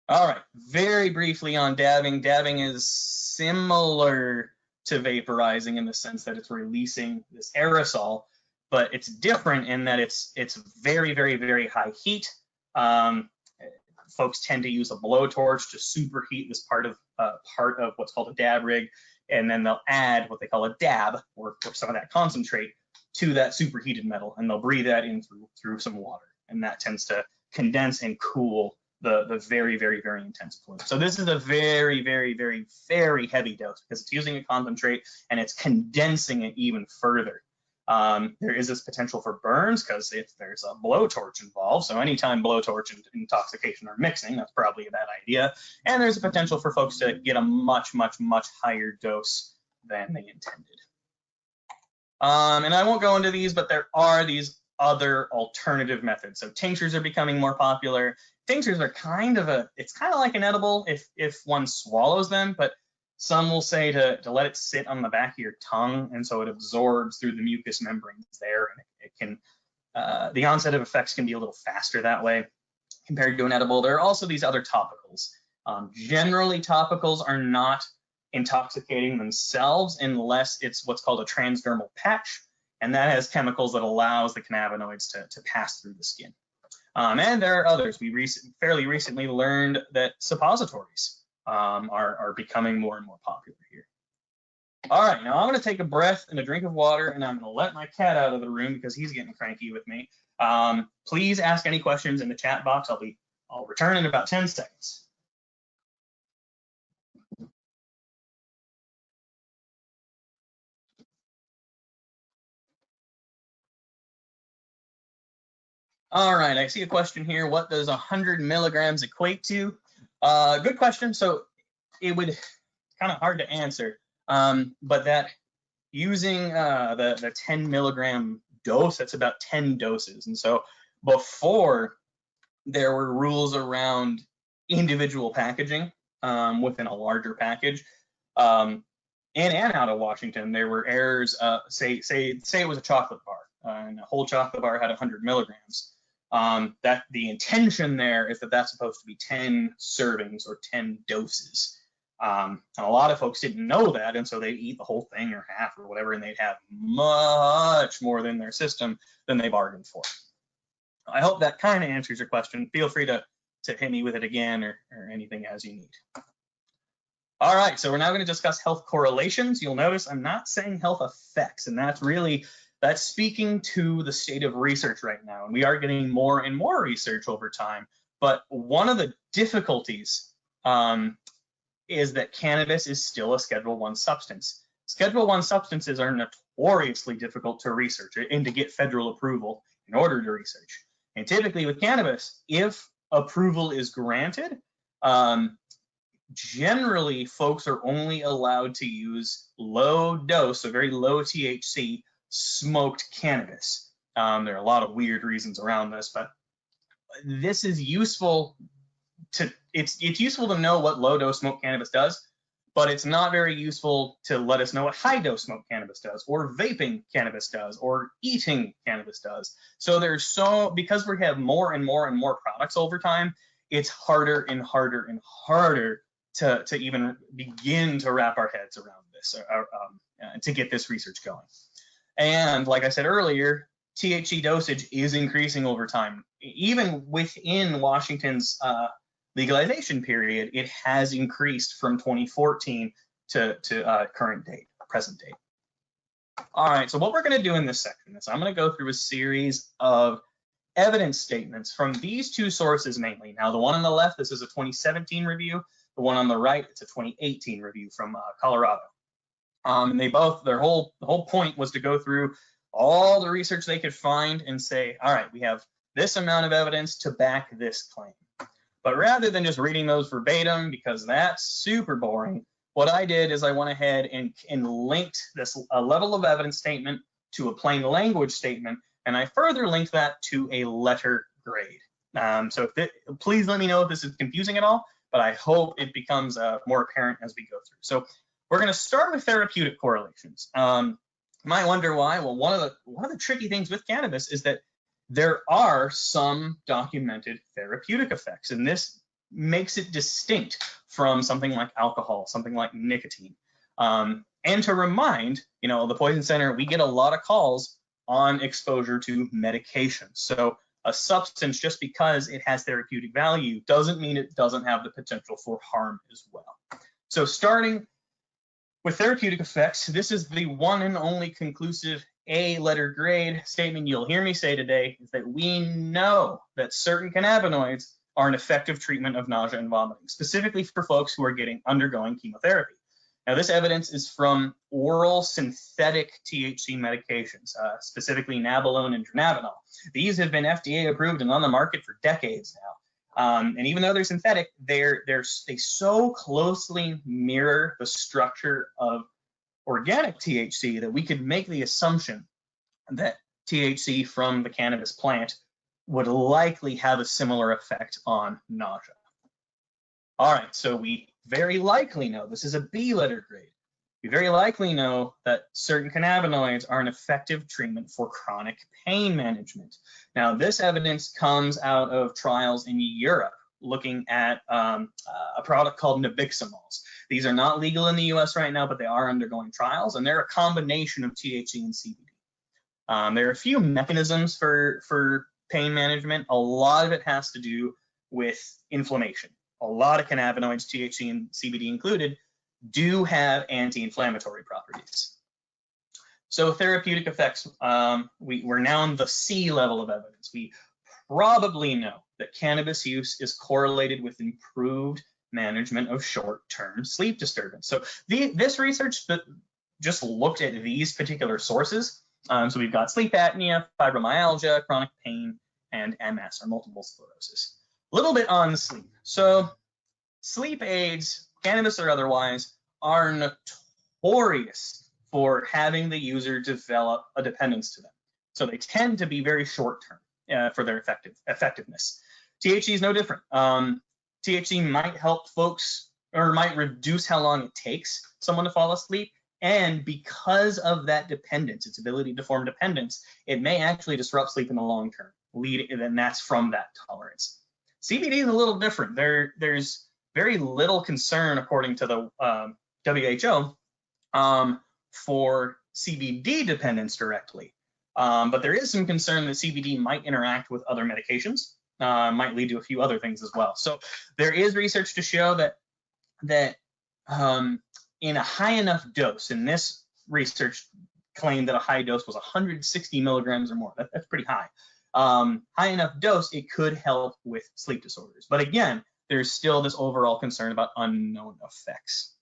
All right, very briefly on dabbing. Dabbing is similar to vaporizing in the sense that it's releasing this aerosol, but it's different in that it's very, very, very high heat. Folks tend to use a blowtorch to superheat this part of what's called a dab rig, and then they'll add what they call a dab or some of that concentrate to that superheated metal, and they'll breathe that in through some water, and that tends to condense and cool the very, very, very intense plume. So this is a very, very, very, very heavy dose because it's using a concentrate and it's condensing it even further. There is this potential for burns because if there's a blowtorch involved, so anytime blowtorch and intoxication are mixing, that's probably a bad idea. And there's a potential for folks to get a much, much, much higher dose than they intended. And I won't go into these, but there are these other alternative methods. So tinctures are becoming more popular. Tinctures are it's kind of like an edible if one swallows them, but some will say to let it sit on the back of your tongue, and so it absorbs through the mucous membranes there, and it can, the onset of effects can be a little faster that way compared to an edible. There are also these other topicals. Generally, topicals are not intoxicating themselves unless it's what's called a transdermal patch, and that has chemicals that allows the cannabinoids to pass through the skin. And there are others. We fairly recently learned that suppositories are becoming more and more popular here. All right, now I'm going to take a breath and a drink of water, and I'm going to let my cat out of the room because he's getting cranky with me. Please ask any questions in the chat box. I'll return in about 10 seconds. All right, I see a question here. What does 100 milligrams equate to? Good question. So it would kind of hard to answer, but that using the 10 milligram dose, that's about 10 doses. And so before, there were rules around individual packaging within a larger package. In and out of Washington, there were errors. Say it was a chocolate bar, and a whole chocolate bar had 100 milligrams. That the intention there is that that's supposed to be 10 servings or 10 doses. And a lot of folks didn't know that, and so they'd eat the whole thing or half or whatever, and they'd have much more in their system than they bargained for. I hope that kind of answers your question. Feel free to hit me with it again or anything as you need. All right, so we're now going to discuss health correlations. You'll notice I'm not saying health effects, and that's speaking to the state of research right now. And we are getting more and more research over time. But one of the difficulties is that cannabis is still a Schedule I substance. Schedule I substances are notoriously difficult to research and to get federal approval in order to research. And typically with cannabis, if approval is granted, generally folks are only allowed to use low dose, so very low THC, smoked cannabis. There are a lot of weird reasons around this, but this is useful to, it's useful to know what low dose smoked cannabis does, but it's not very useful to let us know what high dose smoked cannabis does, or vaping cannabis does, or eating cannabis does. So because we have more and more and more products over time, it's harder and harder and harder to even begin to wrap our heads around this, to get this research going. And like I said earlier, THC dosage is increasing over time. Even within Washington's legalization period, it has increased from 2014 to present date. All right, so what we're going to do in this section is I'm going to go through a series of evidence statements from these two sources mainly. Now, the one on the left, this is a 2017 review. The one on the right, it's a 2018 review from Colorado. And the whole point was to go through all the research they could find and say, all right, we have this amount of evidence to back this claim. But rather than just reading those verbatim, because that's super boring, what I did is I went ahead and linked this level of evidence statement to a plain language statement, and I further linked that to a letter grade. So please let me know if this is confusing at all, but I hope it becomes more apparent as we go through. So we're going to start with therapeutic correlations. You might wonder why. Well, one of the tricky things with cannabis is that there are some documented therapeutic effects, and this makes it distinct from something like alcohol, something like nicotine. And to remind, the Poison Center, we get a lot of calls on exposure to medication. So a substance, just because it has therapeutic value, doesn't mean it doesn't have the potential for harm as well. So starting with therapeutic effects, this is the one and only conclusive A letter grade statement you'll hear me say today, is that we know that certain cannabinoids are an effective treatment of nausea and vomiting, specifically for folks who are undergoing chemotherapy. Now, this evidence is from oral synthetic THC medications, specifically nabilone and dronabinol. These have been FDA approved and on the market for decades now. And even though they're synthetic, they so closely mirror the structure of organic THC that we could make the assumption that THC from the cannabis plant would likely have a similar effect on nausea. All right, so we very likely know, this is a B letter grade, we very likely know that certain cannabinoids are an effective treatment for chronic pain management. Now, this evidence comes out of trials in Europe looking at a product called nabiximols. These are not legal in the US right now, but they are undergoing trials, and they're a combination of THC and CBD. There are a few mechanisms for pain management. A lot of it has to do with inflammation. A lot of cannabinoids, THC and CBD included, do have anti-inflammatory properties. So therapeutic effects, we're now on the C level of evidence. We probably know that cannabis use is correlated with improved management of short-term sleep disturbance. So this research just looked at these particular sources. So we've got sleep apnea, fibromyalgia, chronic pain, and MS, or multiple sclerosis. A little bit on sleep. So sleep aids, cannabis or otherwise, are notorious for having the user develop a dependence to them. So they tend to be very short-term for their effectiveness. THC is no different. THC might help folks, or might reduce how long it takes someone to fall asleep. And because of that dependence, its ability to form dependence, it may actually disrupt sleep in the long term, and that's from that tolerance. CBD is a little different. There's very little concern, according to the WHO, for CBD dependence directly. But there is some concern that CBD might interact with other medications, might lead to a few other things as well. So there is research to show that in a high enough dose, and this research claimed that a high dose was 160 milligrams or more. That's pretty high. High enough dose, it could help with sleep disorders. But again, there's still this overall concern about unknown effects.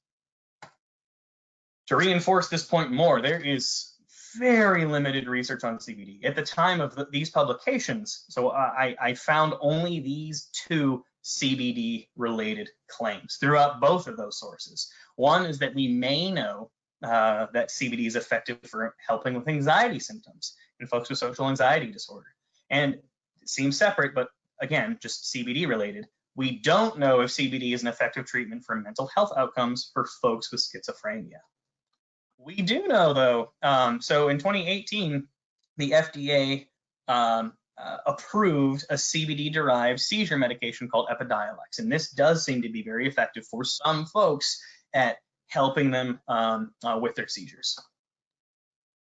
To reinforce this point more, there is very limited research on CBD. At the time of these publications, so I found only these 2 CBD-related claims throughout both of those sources. One is that we may know that CBD is effective for helping with anxiety symptoms in folks with social anxiety disorder. And it seems separate, but again, just CBD-related. We don't know if CBD is an effective treatment for mental health outcomes for folks with schizophrenia. We do know, though, so in 2018, the FDA approved a CBD-derived seizure medication called Epidiolex, and this does seem to be very effective for some folks at helping them with their seizures.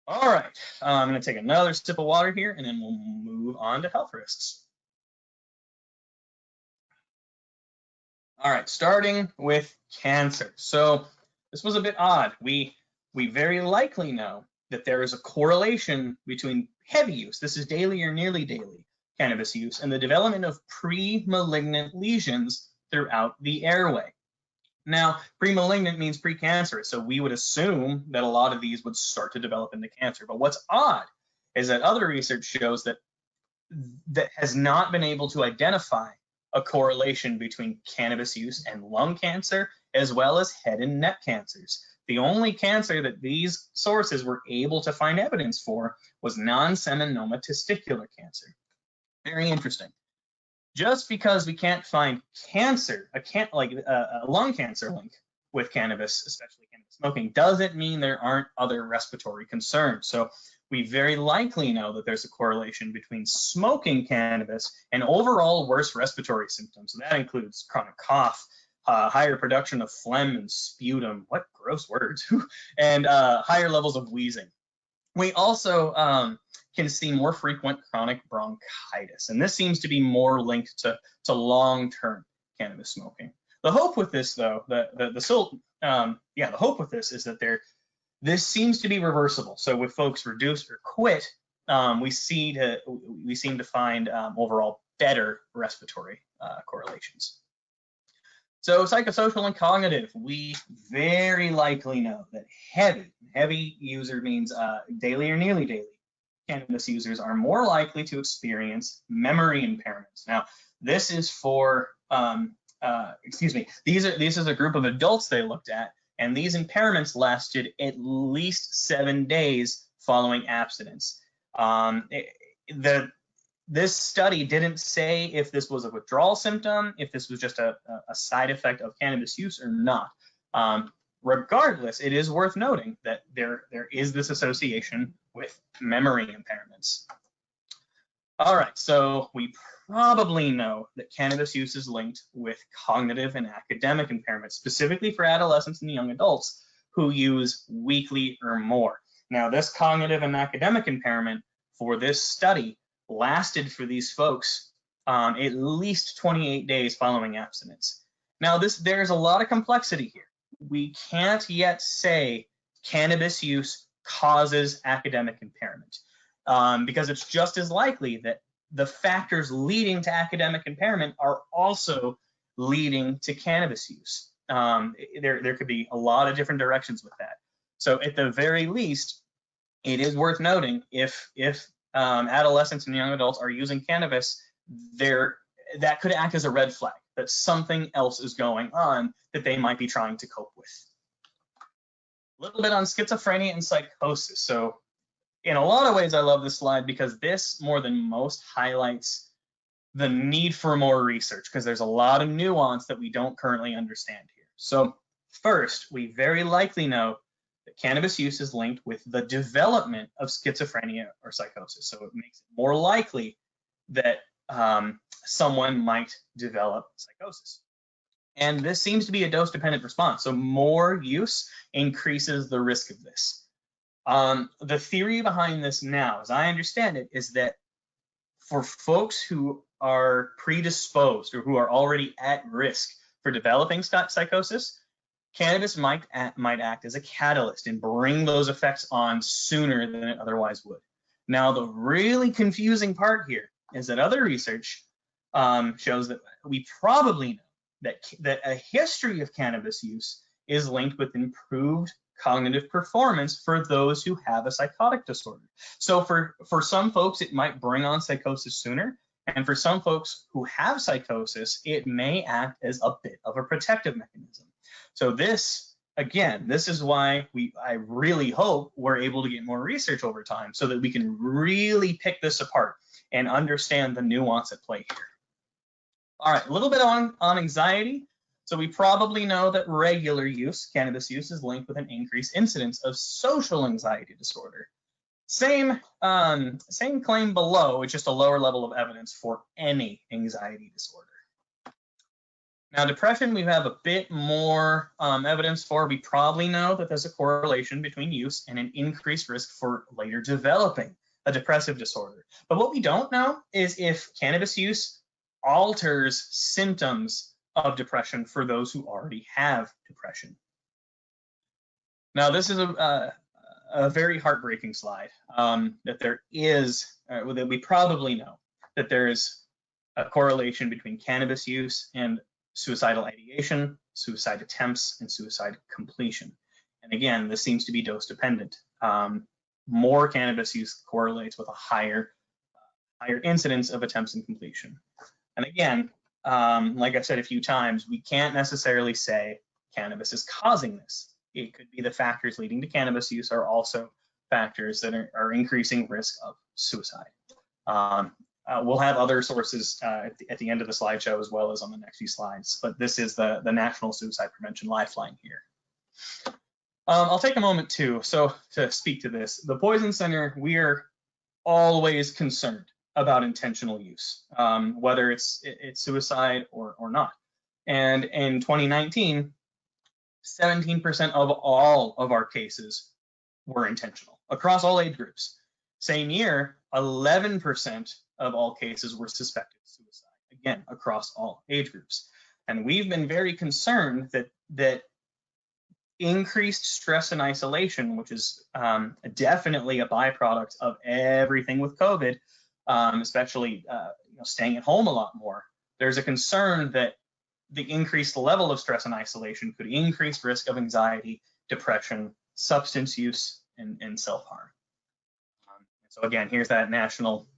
All right, I'm going to take another sip of water here, and then we'll move on to health risks. All right, starting with cancer. So this was a bit odd. We very likely know that there is a correlation between heavy use, this is daily or nearly daily cannabis use, and the development of pre-malignant lesions throughout the airway. Now, pre-malignant means precancerous, so we would assume that a lot of these would start to develop into cancer. But what's odd is that other research shows that has not been able to identify a correlation between cannabis use and lung cancer, as well as head and neck cancers. The only cancer that these sources were able to find evidence for was non-seminoma testicular cancer. Very interesting. Just because we can't find cancer, a lung cancer link with cannabis, especially cannabis smoking, doesn't mean there aren't other respiratory concerns. So we very likely know that there's a correlation between smoking cannabis and overall worse respiratory symptoms. So that includes chronic cough, higher production of phlegm and sputum, what gross words, and higher levels of wheezing. We also can see more frequent chronic bronchitis, and this seems to be more linked to long-term cannabis smoking. The hope with this, though, the hope with this is that this seems to be reversible. So with folks reduce or quit, we seem to find overall better respiratory correlations. So psychosocial and cognitive, we very likely know that heavy user means daily or nearly daily cannabis users are more likely to experience memory impairments. Now, this is for, this is a group of adults they looked at, and these impairments lasted at least 7 days following abstinence. This study didn't say if this was a withdrawal symptom, if this was just a side effect of cannabis use or not. Regardless, it is worth noting that there is this association with memory impairments. All right, so we probably know that cannabis use is linked with cognitive and academic impairments, specifically for adolescents and young adults who use weekly or more. Now, this cognitive and academic impairment for this study lasted for these folks at least 28 days following abstinence. Now, there's a lot of complexity here. We can't yet say cannabis use causes academic impairment because it's just as likely that the factors leading to academic impairment are also leading to cannabis use. There could be a lot of different directions with that. So at the very least, it is worth noting if adolescents and young adults are using cannabis, that could act as a red flag. that something else is going on that they might be trying to cope with. A little bit on schizophrenia and psychosis. So in a lot of ways, I love this slide because this, more than most, highlights the need for more research, because there's a lot of nuance that we don't currently understand here. So first, we very likely know that cannabis use is linked with the development of schizophrenia or psychosis. So it makes it more likely that someone might develop psychosis. And this seems to be a dose-dependent response. So more use increases the risk of this. The theory behind this now, as I understand it, is that for folks who are predisposed or who are already at risk for developing psychosis, cannabis might act as a catalyst and bring those effects on sooner than it otherwise would. Now, the really confusing part here is that other research shows that we probably know that a history of cannabis use is linked with improved cognitive performance for those who have a psychotic disorder. So for some folks, it might bring on psychosis sooner. And for some folks who have psychosis, it may act as a bit of a protective mechanism. So this, again, this is why I really hope we're able to get more research over time so that we can really pick this apart and understand the nuance at play here. All right, a little bit on anxiety. So we probably know that regular use, cannabis use, is linked with an increased incidence of social anxiety disorder. Same claim below, it's just a lower level of evidence for any anxiety disorder. Now, depression, we have a bit more evidence for. We probably know that there's a correlation between use and an increased risk for later developing a depressive disorder. But what we don't know is if cannabis use alters symptoms of depression for those who already have depression. Now, this is a very heartbreaking slide that there is, that we probably know that there is a correlation between cannabis use and suicidal ideation, suicide attempts, and suicide completion. And again, this seems to be dose dependent. More cannabis use correlates with a higher incidence of attempts and completion. And again, like I've said a few times, we can't necessarily say cannabis is causing this. It could be the factors leading to cannabis use are also factors that are increasing risk of suicide. We'll have other sources at the end of the slideshow as well as on the next few slides, but this is the National Suicide Prevention Lifeline here. I'll take a moment to speak to this. The Poison Center, we are always concerned about intentional use, whether it's suicide or not. And in 2019, 17% of all of our cases were intentional across all age groups. Same year, 11% of all cases were suspected suicide, again, across all age groups. And we've been very concerned that increased stress and isolation, which is definitely a byproduct of everything with COVID, especially staying at home a lot more. There's a concern that the increased level of stress and isolation could increase risk of anxiety, depression, substance use, and self-harm. So again, here's that National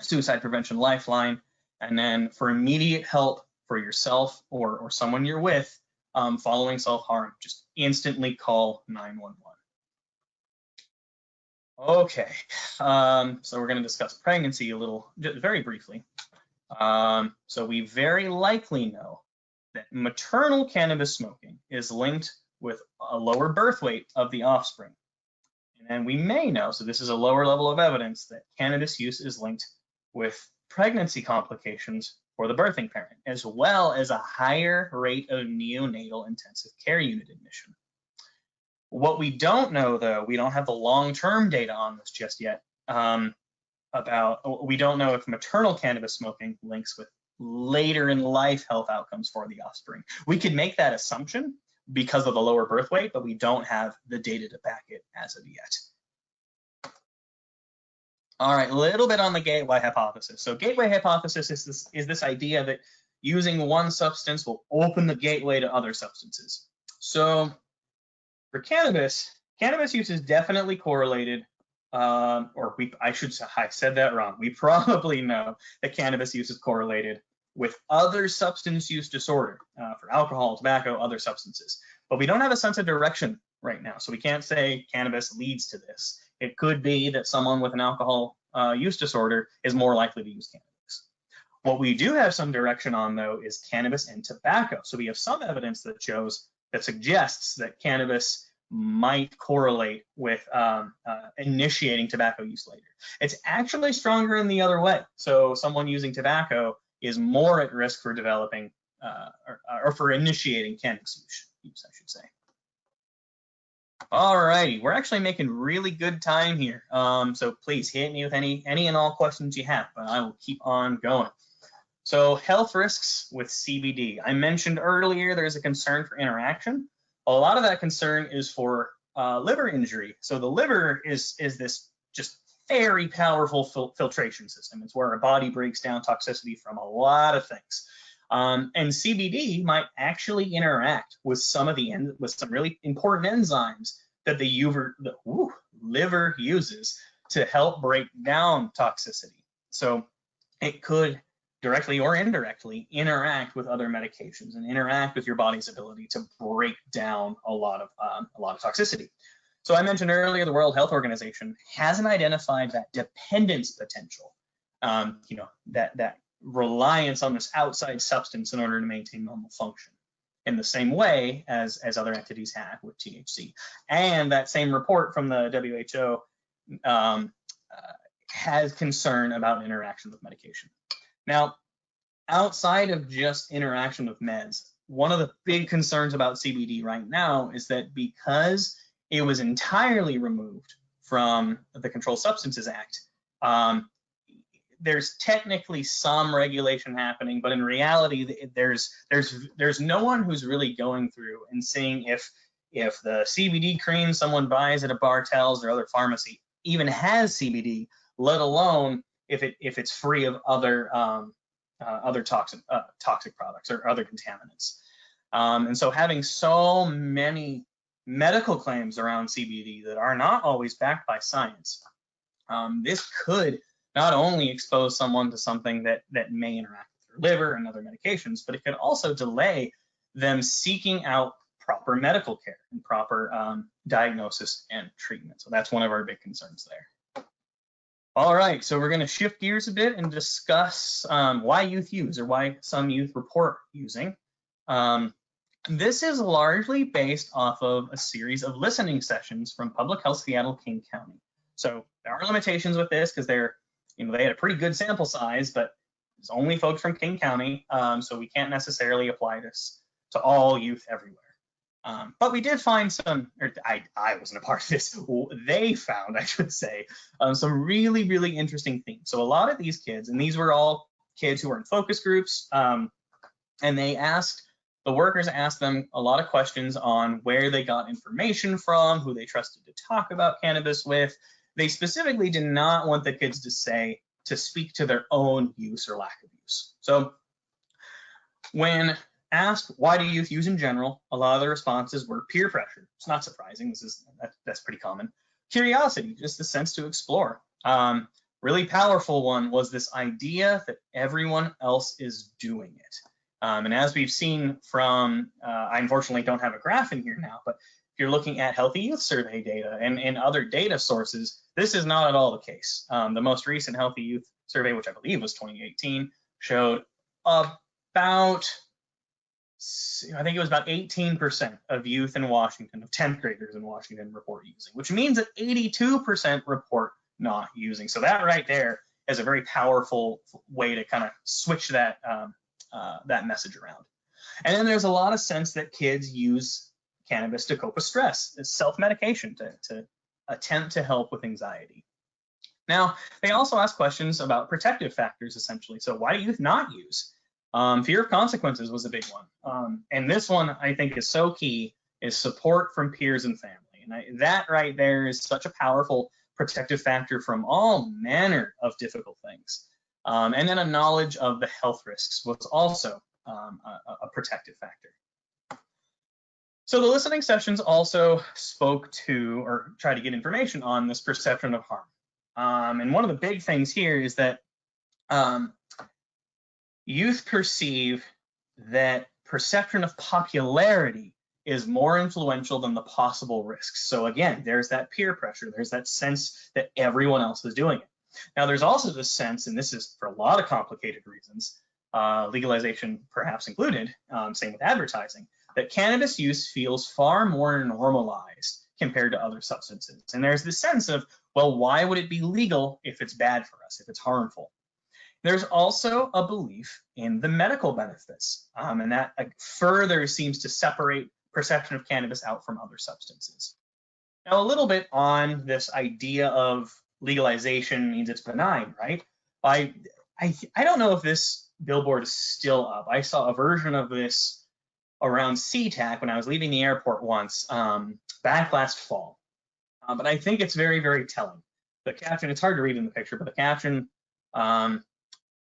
Suicide Prevention Lifeline. And then for immediate help for yourself or someone you're with following self-harm, just instantly call 911. Okay, so we're going to discuss pregnancy a little, very briefly. So we very likely know that maternal cannabis smoking is linked with a lower birth weight of the offspring. And then we may know, so this is a lower level of evidence, that cannabis use is linked with pregnancy complications for the birthing parent, as well as a higher rate of neonatal intensive care unit admission. What we don't know, though, we don't have the long-term data on this just yet, we don't know if maternal cannabis smoking links with later in life health outcomes for the offspring. We could make that assumption because of the lower birth weight, but we don't have the data to back it as of yet. All right, a little bit on the gateway hypothesis. So gateway hypothesis is this idea that using one substance will open the gateway to other substances. So for cannabis use is definitely correlated, I said that wrong. We probably know that cannabis use is correlated with other substance use disorder for alcohol, tobacco, other substances. But we don't have a sense of direction right now. So we can't say cannabis leads to this. It could be that someone with an alcohol use disorder is more likely to use cannabis. What we do have some direction on, though, is cannabis and tobacco. So we have some evidence that suggests that cannabis might correlate with initiating tobacco use later. It's actually stronger in the other way. So someone using tobacco is more at risk for developing or for initiating cannabis use, I should say. All righty, we're actually making really good time here. So please hit me with any and all questions you have, but I will keep on going. So health risks with CBD. I mentioned earlier there's a concern for interaction. A lot of that concern is for liver injury. So the liver is this just very powerful filtration system. It's where our body breaks down toxicity from a lot of things. And CBD might actually interact with some really important enzymes that the liver uses to help break down toxicity. So it could directly or indirectly interact with other medications and interact with your body's ability to break down a lot of toxicity. So I mentioned earlier, the World Health Organization hasn't identified that dependence potential, that reliance on this outside substance in order to maintain normal function, in the same way as other entities have with THC. And that same report from the WHO has concern about interaction with medication. Now, outside of just interaction with meds, one of the big concerns about CBD right now is that because it was entirely removed from the Controlled Substances Act, there's technically some regulation happening, but in reality, there's no one who's really going through and seeing if the CBD cream someone buys at a Bartell's or other pharmacy even has CBD, let alone if it's free of other toxic products or other contaminants. And so having so many medical claims around CBD that are not always backed by science, this could not only expose someone to something that may interact with their liver and other medications, but it could also delay them seeking out proper medical care and proper diagnosis and treatment. So that's one of our big concerns there. All right, so we're going to shift gears a bit and discuss why youth use, or why some youth report using. This is largely based off of a series of listening sessions from Public Health Seattle King County. So there are limitations with this because they had a pretty good sample size, but it's only folks from King County, so we can't necessarily apply this to all youth everywhere. But we did find some, or I wasn't a part of this, they found, I should say, some really, really interesting things. So a lot of these kids, and these were all kids who were in focus groups, and the workers asked them a lot of questions on where they got information from, who they trusted to talk about cannabis with. They specifically did not want the kids to speak to their own use or lack of use. So when asked why do youth use in general, a lot of the responses were peer pressure. It's not surprising. That's pretty common. Curiosity, just the sense to explore. Really powerful one was this idea that everyone else is doing it. And as we've seen from, I unfortunately don't have a graph in here now, but if you're looking at Healthy Youth Survey data and other data sources, this is not at all the case. The most recent Healthy Youth Survey, which I believe was 2018, showed about, I think it was about 18% of youth in Washington, of 10th graders in Washington, report using, which means that 82% report not using. So that right there is a very powerful way to kind of switch that message around. And then there's a lot of sense that kids use cannabis to cope with stress, as self-medication to attempt to help with anxiety. Now, they also ask questions about protective factors, essentially. So why do youth not use? Fear of consequences was a big one. And this one I think is so key, is support from peers and family. And that right there is such a powerful protective factor from all manner of difficult things. And then a knowledge of the health risks was also a protective factor. So the listening sessions also spoke to, or tried to get information on, this perception of harm. And one of the big things here is that youth perceive that perception of popularity is more influential than the possible risks. So again, there's that peer pressure. There's that sense that everyone else is doing it. Now, there's also this sense, and this is for a lot of complicated reasons, legalization perhaps included, same with advertising, that cannabis use feels far more normalized compared to other substances. And there's this sense of, well, why would it be legal if it's bad for us, if it's harmful? There's also a belief in the medical benefits, and that further seems to separate perception of cannabis out from other substances. Now, a little bit on this idea of legalization means it's benign, right? I don't know if this billboard is still up. I saw a version of this around SeaTac when I was leaving the airport once, back last fall. But I think it's very, very telling. The caption, it's hard to read in the picture, but the caption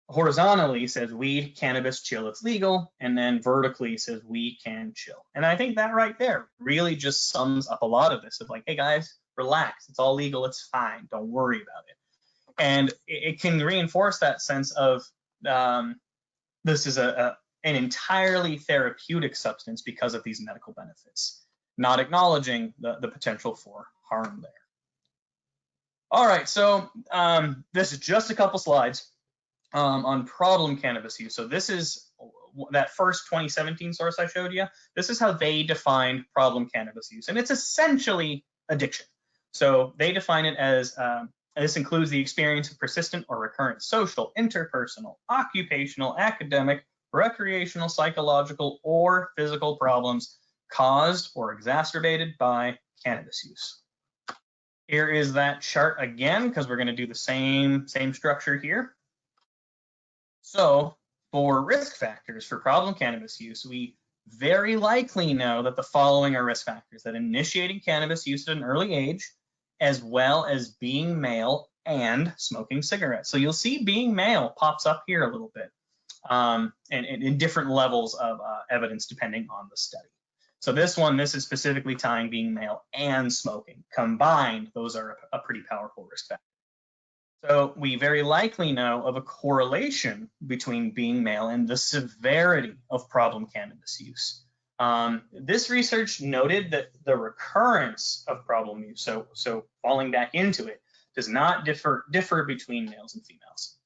horizontally says weed, cannabis, chill, it's legal, and then vertically says we can chill. And I think that right there really just sums up a lot of this of like, hey guys, relax, it's all legal, it's fine, don't worry about it. And it can reinforce that sense of this is an entirely therapeutic substance because of these medical benefits, not acknowledging the potential for harm there. All right, so this is just a couple slides on problem cannabis use. So this is that first 2017 source I showed you. This is how they defined problem cannabis use, and it's essentially addiction. So they define it as this includes the experience of persistent or recurrent social, interpersonal, occupational, academic, recreational, psychological, or physical problems caused or exacerbated by cannabis use. Here is that chart again, because we're going to do the same structure here. So for risk factors for problem cannabis use, we very likely know that the following are risk factors: that initiating cannabis use at an early age, as well as being male and smoking cigarettes. So you'll see being male pops up here a little bit, and in different levels of evidence depending on the study. So this is specifically tying being male and smoking. Combined, those are a pretty powerful risk factor. So we very likely know of a correlation between being male and the severity of problem cannabis use. This research noted that the recurrence of problem use, so falling back into it, does not differ between males and females.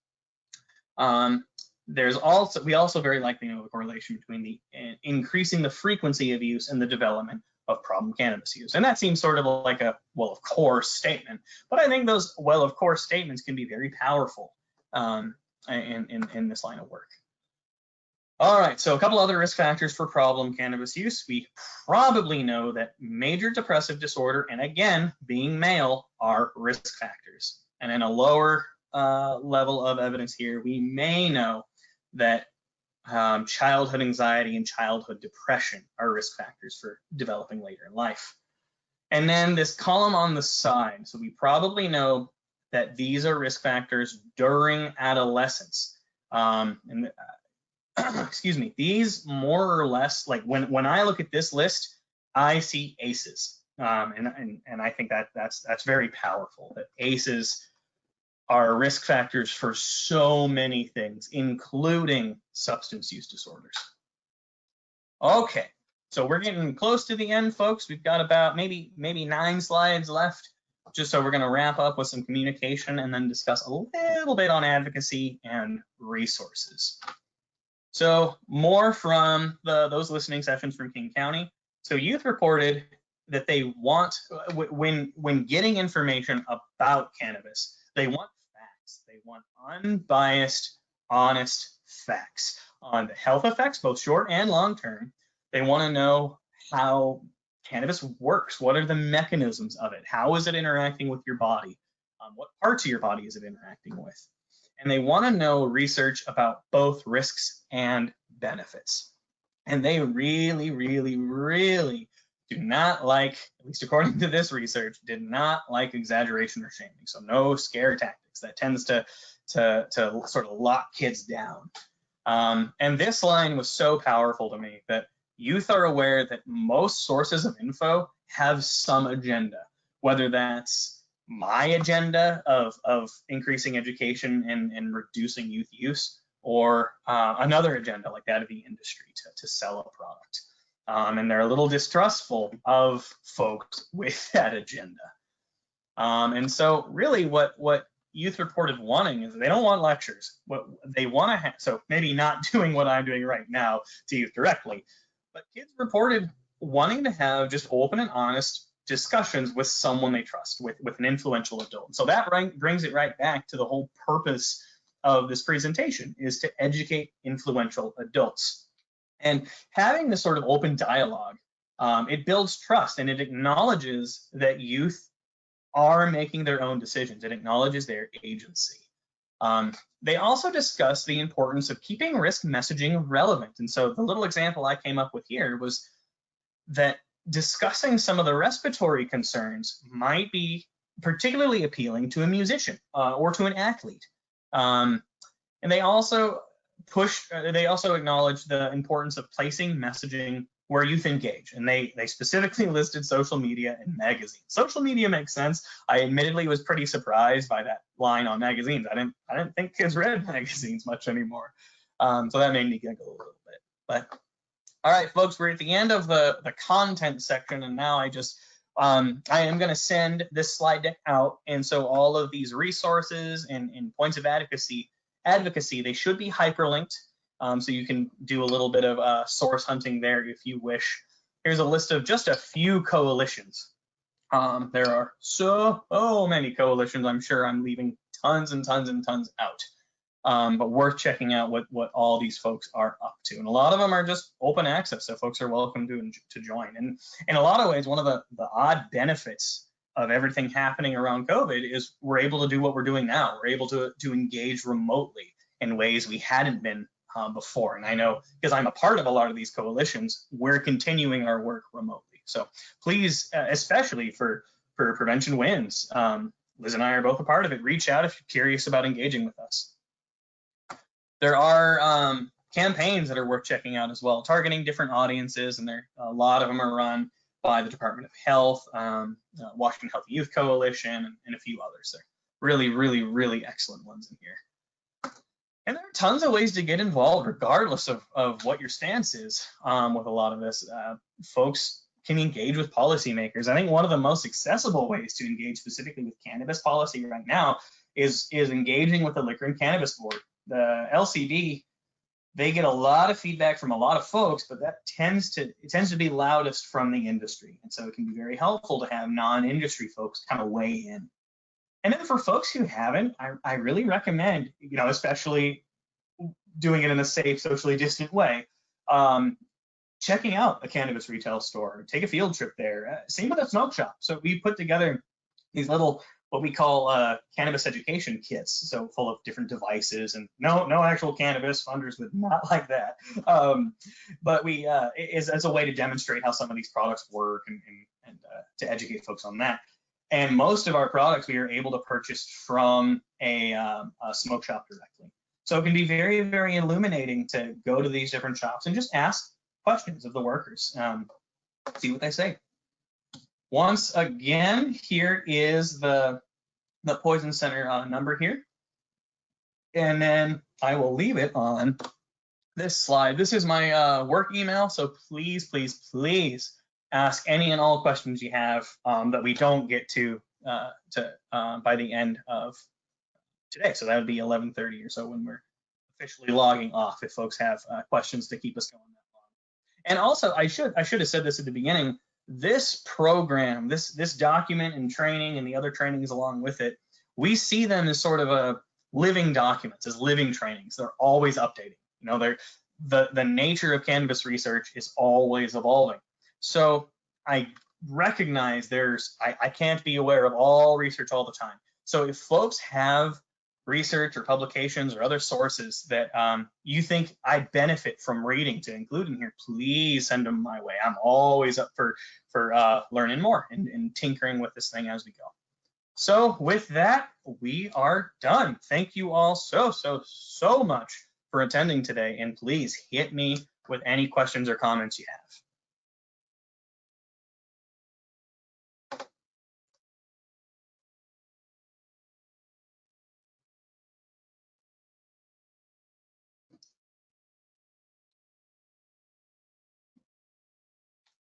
We also very likely know a correlation between increasing the frequency of use and the development of problem cannabis use. And that seems sort of like a well of course statement, but I think those well of course statements can be very powerful in this line of work. All right, so a couple other risk factors for problem cannabis use. We probably know that major depressive disorder and again being male are risk factors. And in a lower level of evidence here, we may know that childhood anxiety and childhood depression are risk factors for developing later in life. And then this column on the side, so we probably know that these are risk factors during adolescence. Excuse me, these more or less, like when I look at this list, I see ACEs. And I think that's very powerful, that ACEs are risk factors for so many things, including substance use disorders. Okay, so we're getting close to the end, folks. We've got about maybe 9 slides left, just so we're going to wrap up with some communication and then discuss a little bit on advocacy and resources. So more from those listening sessions from King County. So youth reported that they want, when getting information about cannabis, they want facts. They want unbiased, honest facts on the health effects, both short and long term. They want to know how cannabis works. What are the mechanisms of it? How is it interacting with your body? What parts of your body is it interacting with? And they want to know research about both risks and benefits. And they really, really, really do not like, at least according to this research, did not like exaggeration or shaming. So no scare tactics. That tends to sort of lock kids down. And this line was so powerful to me that youth are aware that most sources of info have some agenda, whether that's my agenda of increasing education and reducing youth use, or another agenda like that of the industry to sell a product. And they're a little distrustful of folks with that agenda. And so really what youth reported wanting is they don't want lectures. What they want to have, so maybe not doing what I'm doing right now to youth directly, but kids reported wanting to have just open and honest discussions with someone they trust, with an influential adult. So that brings it right back to the whole purpose of this presentation, is to educate influential adults. And having this sort of open dialogue, it builds trust, and it acknowledges that youth are making their own decisions. It acknowledges their agency. They also discuss the importance of keeping risk messaging relevant. And so the little example I came up with here was that discussing some of the respiratory concerns might be particularly appealing to a musician or to an athlete. And they also acknowledge the importance of placing messaging where youth engage, and they specifically listed social media and magazines. Social media makes sense. I admittedly was pretty surprised by that line on magazines. I didn't think kids read magazines much anymore, so that made me giggle a little bit. But all right, folks, we're at the end of the content section, and now I am going to send this slide deck out, and so all of these resources and points of advocacy, they should be hyperlinked. So you can do a little bit of source hunting there if you wish. Here's a list of just a few coalitions. There are so many coalitions. I'm sure I'm leaving tons and tons and tons out. But worth checking out what all these folks are up to. And a lot of them are just open access, so folks are welcome to join. And in a lot of ways, one of the odd benefits of everything happening around COVID is we're able to do what we're doing now. We're able to engage remotely in ways we hadn't been before. And I know, because I'm a part of a lot of these coalitions, we're continuing our work remotely. So please, especially for Prevention Wins, Liz and I are both a part of it. Reach out if you're curious about engaging with us. There are campaigns that are worth checking out as well, targeting different audiences, and a lot of them are run by the Department of Health, Washington Healthy Youth Coalition, and a few others. They're really, really, really excellent ones in here. And there are tons of ways to get involved, regardless of what your stance is with a lot of this. Folks can engage with policymakers. I think one of the most accessible ways to engage specifically with cannabis policy right now is engaging with the Liquor and Cannabis Board. The LCB, they get a lot of feedback from a lot of folks, but that tends to be loudest from the industry. And so it can be very helpful to have non-industry folks kind of weigh in. And then for folks who haven't, I really recommend, especially doing it in a safe, socially distant way, checking out a cannabis retail store. Take a field trip there. Same with a smoke shop. So we put together these little, what we call cannabis education kits, so full of different devices, and no actual cannabis. Funders would not like that. But we as a way to demonstrate how some of these products work and to educate folks on that. And most of our products we are able to purchase from a smoke shop directly. So it can be very, very illuminating to go to these different shops and just ask questions of the workers, see what they say. Once again, here is the Poison Center number here. And then I will leave it on this slide. This is my work email, so please, please, please ask any and all questions you have that we don't get to by the end of today. So that would be 11:30 or so when we're officially logging off, if folks have questions to keep us going that long. And also, I should have said this at the beginning. This program, this document and training and the other trainings along with it, we see them as sort of a living documents, as living trainings. They're always updating. The nature of cannabis research is always evolving. So I recognize I can't be aware of all research all the time. So if folks have research or publications or other sources that you think I benefit from reading to include in here, please send them my way. I'm always up for learning more and tinkering with this thing as we go. So with that, we are done. Thank you all so much for attending today, and please hit me with any questions or comments you have.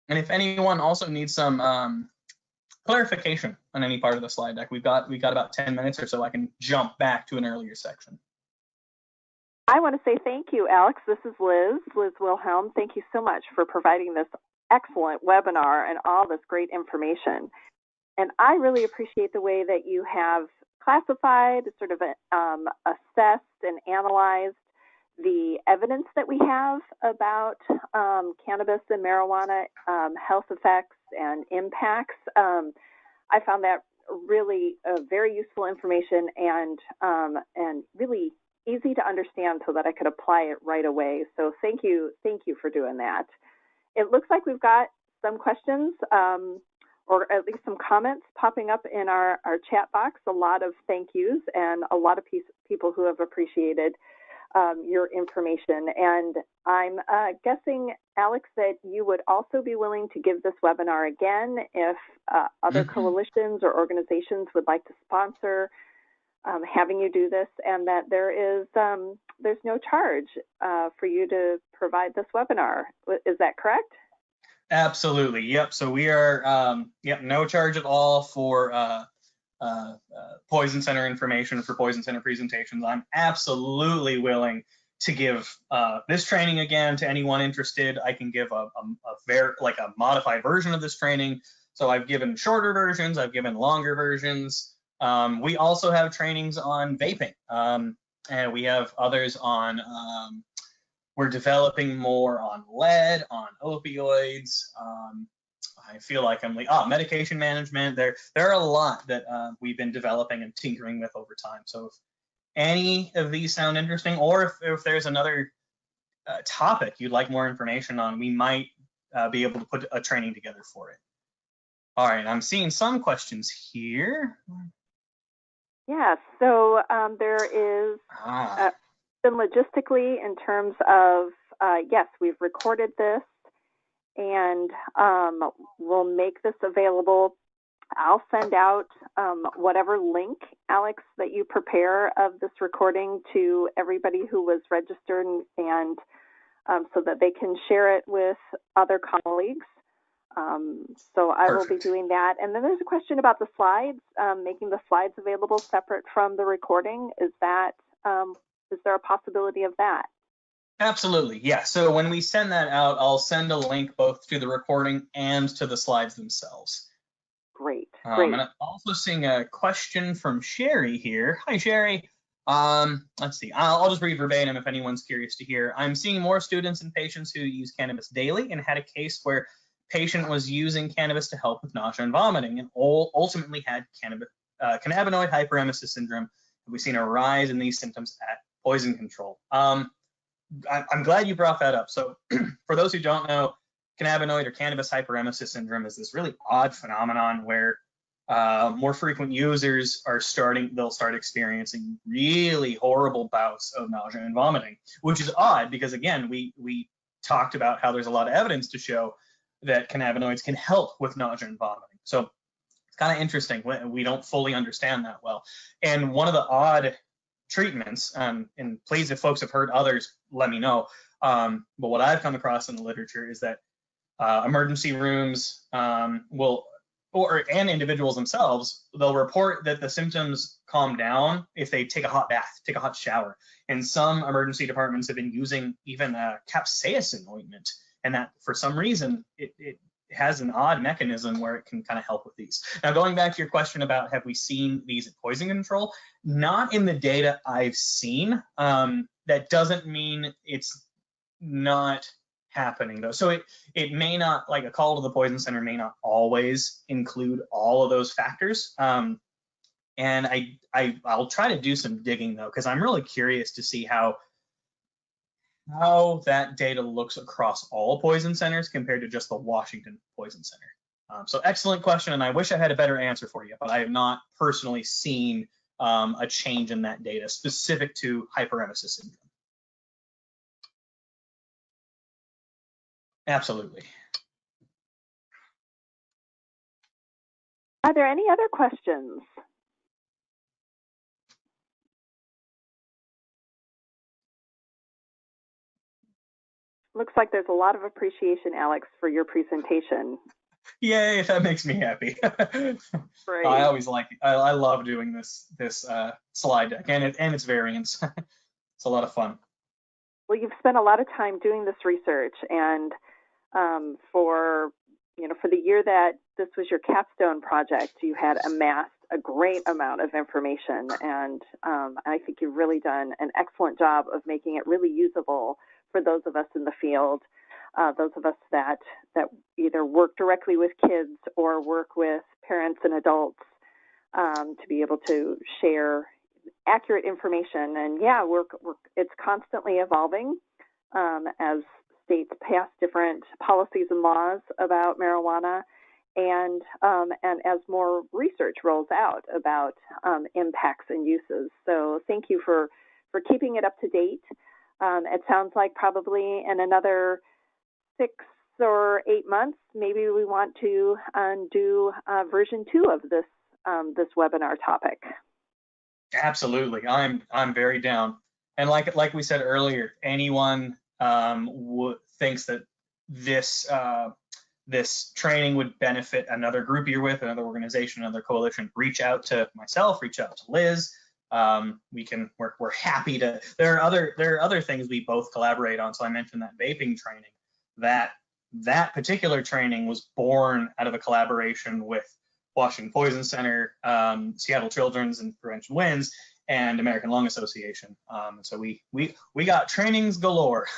And if anyone also needs some clarification on any part of the slide deck, we've got about 10 minutes or so. I can jump back to an earlier section. I want to say thank you, Alex. This is Liz Wilhelm. Thank you so much for providing this excellent webinar and all this great information. And I really appreciate the way that you have classified, sort of assessed and analyzed the evidence that we have about cannabis and marijuana health effects and impacts. I found that really very useful information and really easy to understand so that I could apply it right away. So thank you for doing that. It looks like we've got some questions or at least some comments popping up in our chat box, a lot of thank yous and a lot of people who have appreciated your information. And I'm guessing, Alex, that you would also be willing to give this webinar again if other coalitions or organizations would like to sponsor having you do this, and that there's no charge for you to provide this webinar. Is that correct? Absolutely. Yep. So we are no charge at all for Poison Center information, for Poison Center presentations. I'm absolutely willing to give this training again to anyone interested. I can give a modified version of this training. So I've given shorter versions, I've given longer versions. We also have trainings on vaping, and we have others on, we're developing more on lead, on opioids. I feel like I'm like, medication management. There are a lot that we've been developing and tinkering with over time. So if any of these sound interesting, or if there's another topic you'd like more information on, we might be able to put a training together for it. All right, I'm seeing some questions here. Yeah, so there is, then logistically in terms of, yes, we've recorded this and we'll make this available. I'll send out whatever link, Alex, that you prepare of this recording to everybody who was registered and so that they can share it with other colleagues. So I will be doing that. And then there's a question about the slides, making the slides available separate from the recording. Is there a possibility of that? Absolutely, yeah. So when we send that out, I'll send a link both to the recording and to the slides themselves. Great. And I'm also seeing a question from Sherry here. Hi, Sherry. Let's see. I'll just read verbatim if anyone's curious to hear. I'm seeing more students and patients who use cannabis daily and had a case where patient was using cannabis to help with nausea and vomiting and ultimately had cannabinoid hyperemesis syndrome. We've seen a rise in these symptoms at poison control. I'm glad you brought that up. So for those who don't know, cannabinoid or cannabis hyperemesis syndrome is this really odd phenomenon where more frequent users they'll start experiencing really horrible bouts of nausea and vomiting, which is odd because, again, we talked about how there's a lot of evidence to show that cannabinoids can help with nausea and vomiting. So it's kind of interesting. We don't fully understand that well. And one of the odd treatments, and please, if folks have heard others, let me know. But what I've come across in the literature is that emergency rooms and individuals themselves, they'll report that the symptoms calm down if they take a hot bath, take a hot shower. And some emergency departments have been using even capsaicin ointment, and that for some reason it has an odd mechanism where it can kind of help with these. Now, going back to your question about have we seen these at poison control, not in the data I've seen. That doesn't mean it's not happening though. So it may not, like a call to the poison center may not always include all of those factors. And I'll try to do some digging though, because I'm really curious to see how that data looks across all poison centers compared to just the Washington Poison Center. So excellent question, and I wish I had a better answer for you, but I have not personally seen a change in that data specific to hyperemesis syndrome. Absolutely. Are there any other questions? Looks like there's a lot of appreciation, Alex, for your presentation. Yay, that makes me happy. Great. I always like it. I love doing this slide deck and its variants. It's a lot of fun. Well, you've spent a lot of time doing this research, and for the year that this was your capstone project, you had amassed a great amount of information, and I think you've really done an excellent job of making it really usable for those of us in the field, those of us that either work directly with kids or work with parents and adults, to be able to share accurate information. And yeah, it's constantly evolving as states pass different policies and laws about marijuana, and as more research rolls out about impacts and uses. So thank you for keeping it up to date. It sounds like probably in another 6 or 8 months, maybe we want to do version 2 of this webinar topic. Absolutely, I'm very down. And like we said earlier, anyone thinks that this training would benefit another group you're with, another organization, another coalition, reach out to myself, reach out to Liz. We're happy to. There are other things we both collaborate on. So I mentioned that vaping training. That particular training was born out of a collaboration with Washington Poison Center, Seattle Children's and Prevention Wins, and American Lung Association. So we got trainings galore.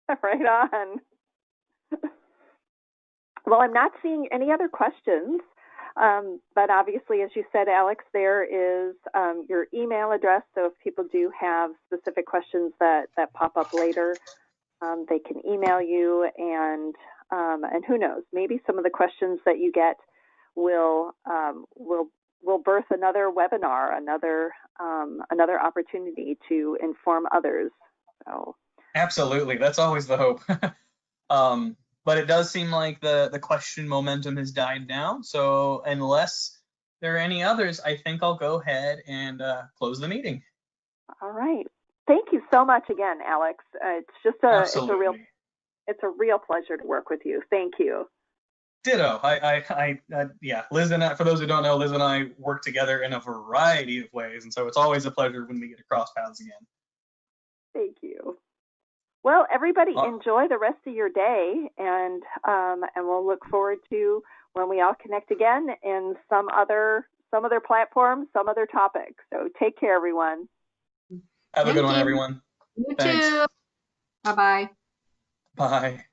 Right on. Well, I'm not seeing any other questions, but obviously, as you said, Alex, there is your email address. So if people do have specific questions that pop up later, they can email you, and who knows, maybe some of the questions that you get will birth another webinar, another opportunity to inform others. So absolutely, that's always the hope. But it does seem like the question momentum has died down. So unless there are any others, I think I'll go ahead and close the meeting. All right. Thank you so much again, Alex. It's a real pleasure to work with you. Thank you. Ditto. Yeah, Liz and I, for those who don't know, Liz and I work together in a variety of ways, and so it's always a pleasure when we get to cross paths again. Thank you. Well, everybody, enjoy the rest of your day, and we'll look forward to when we all connect again in some other platform, some other topic. So take care, everyone. Have a good one, everyone. You too. Bye-bye. Bye.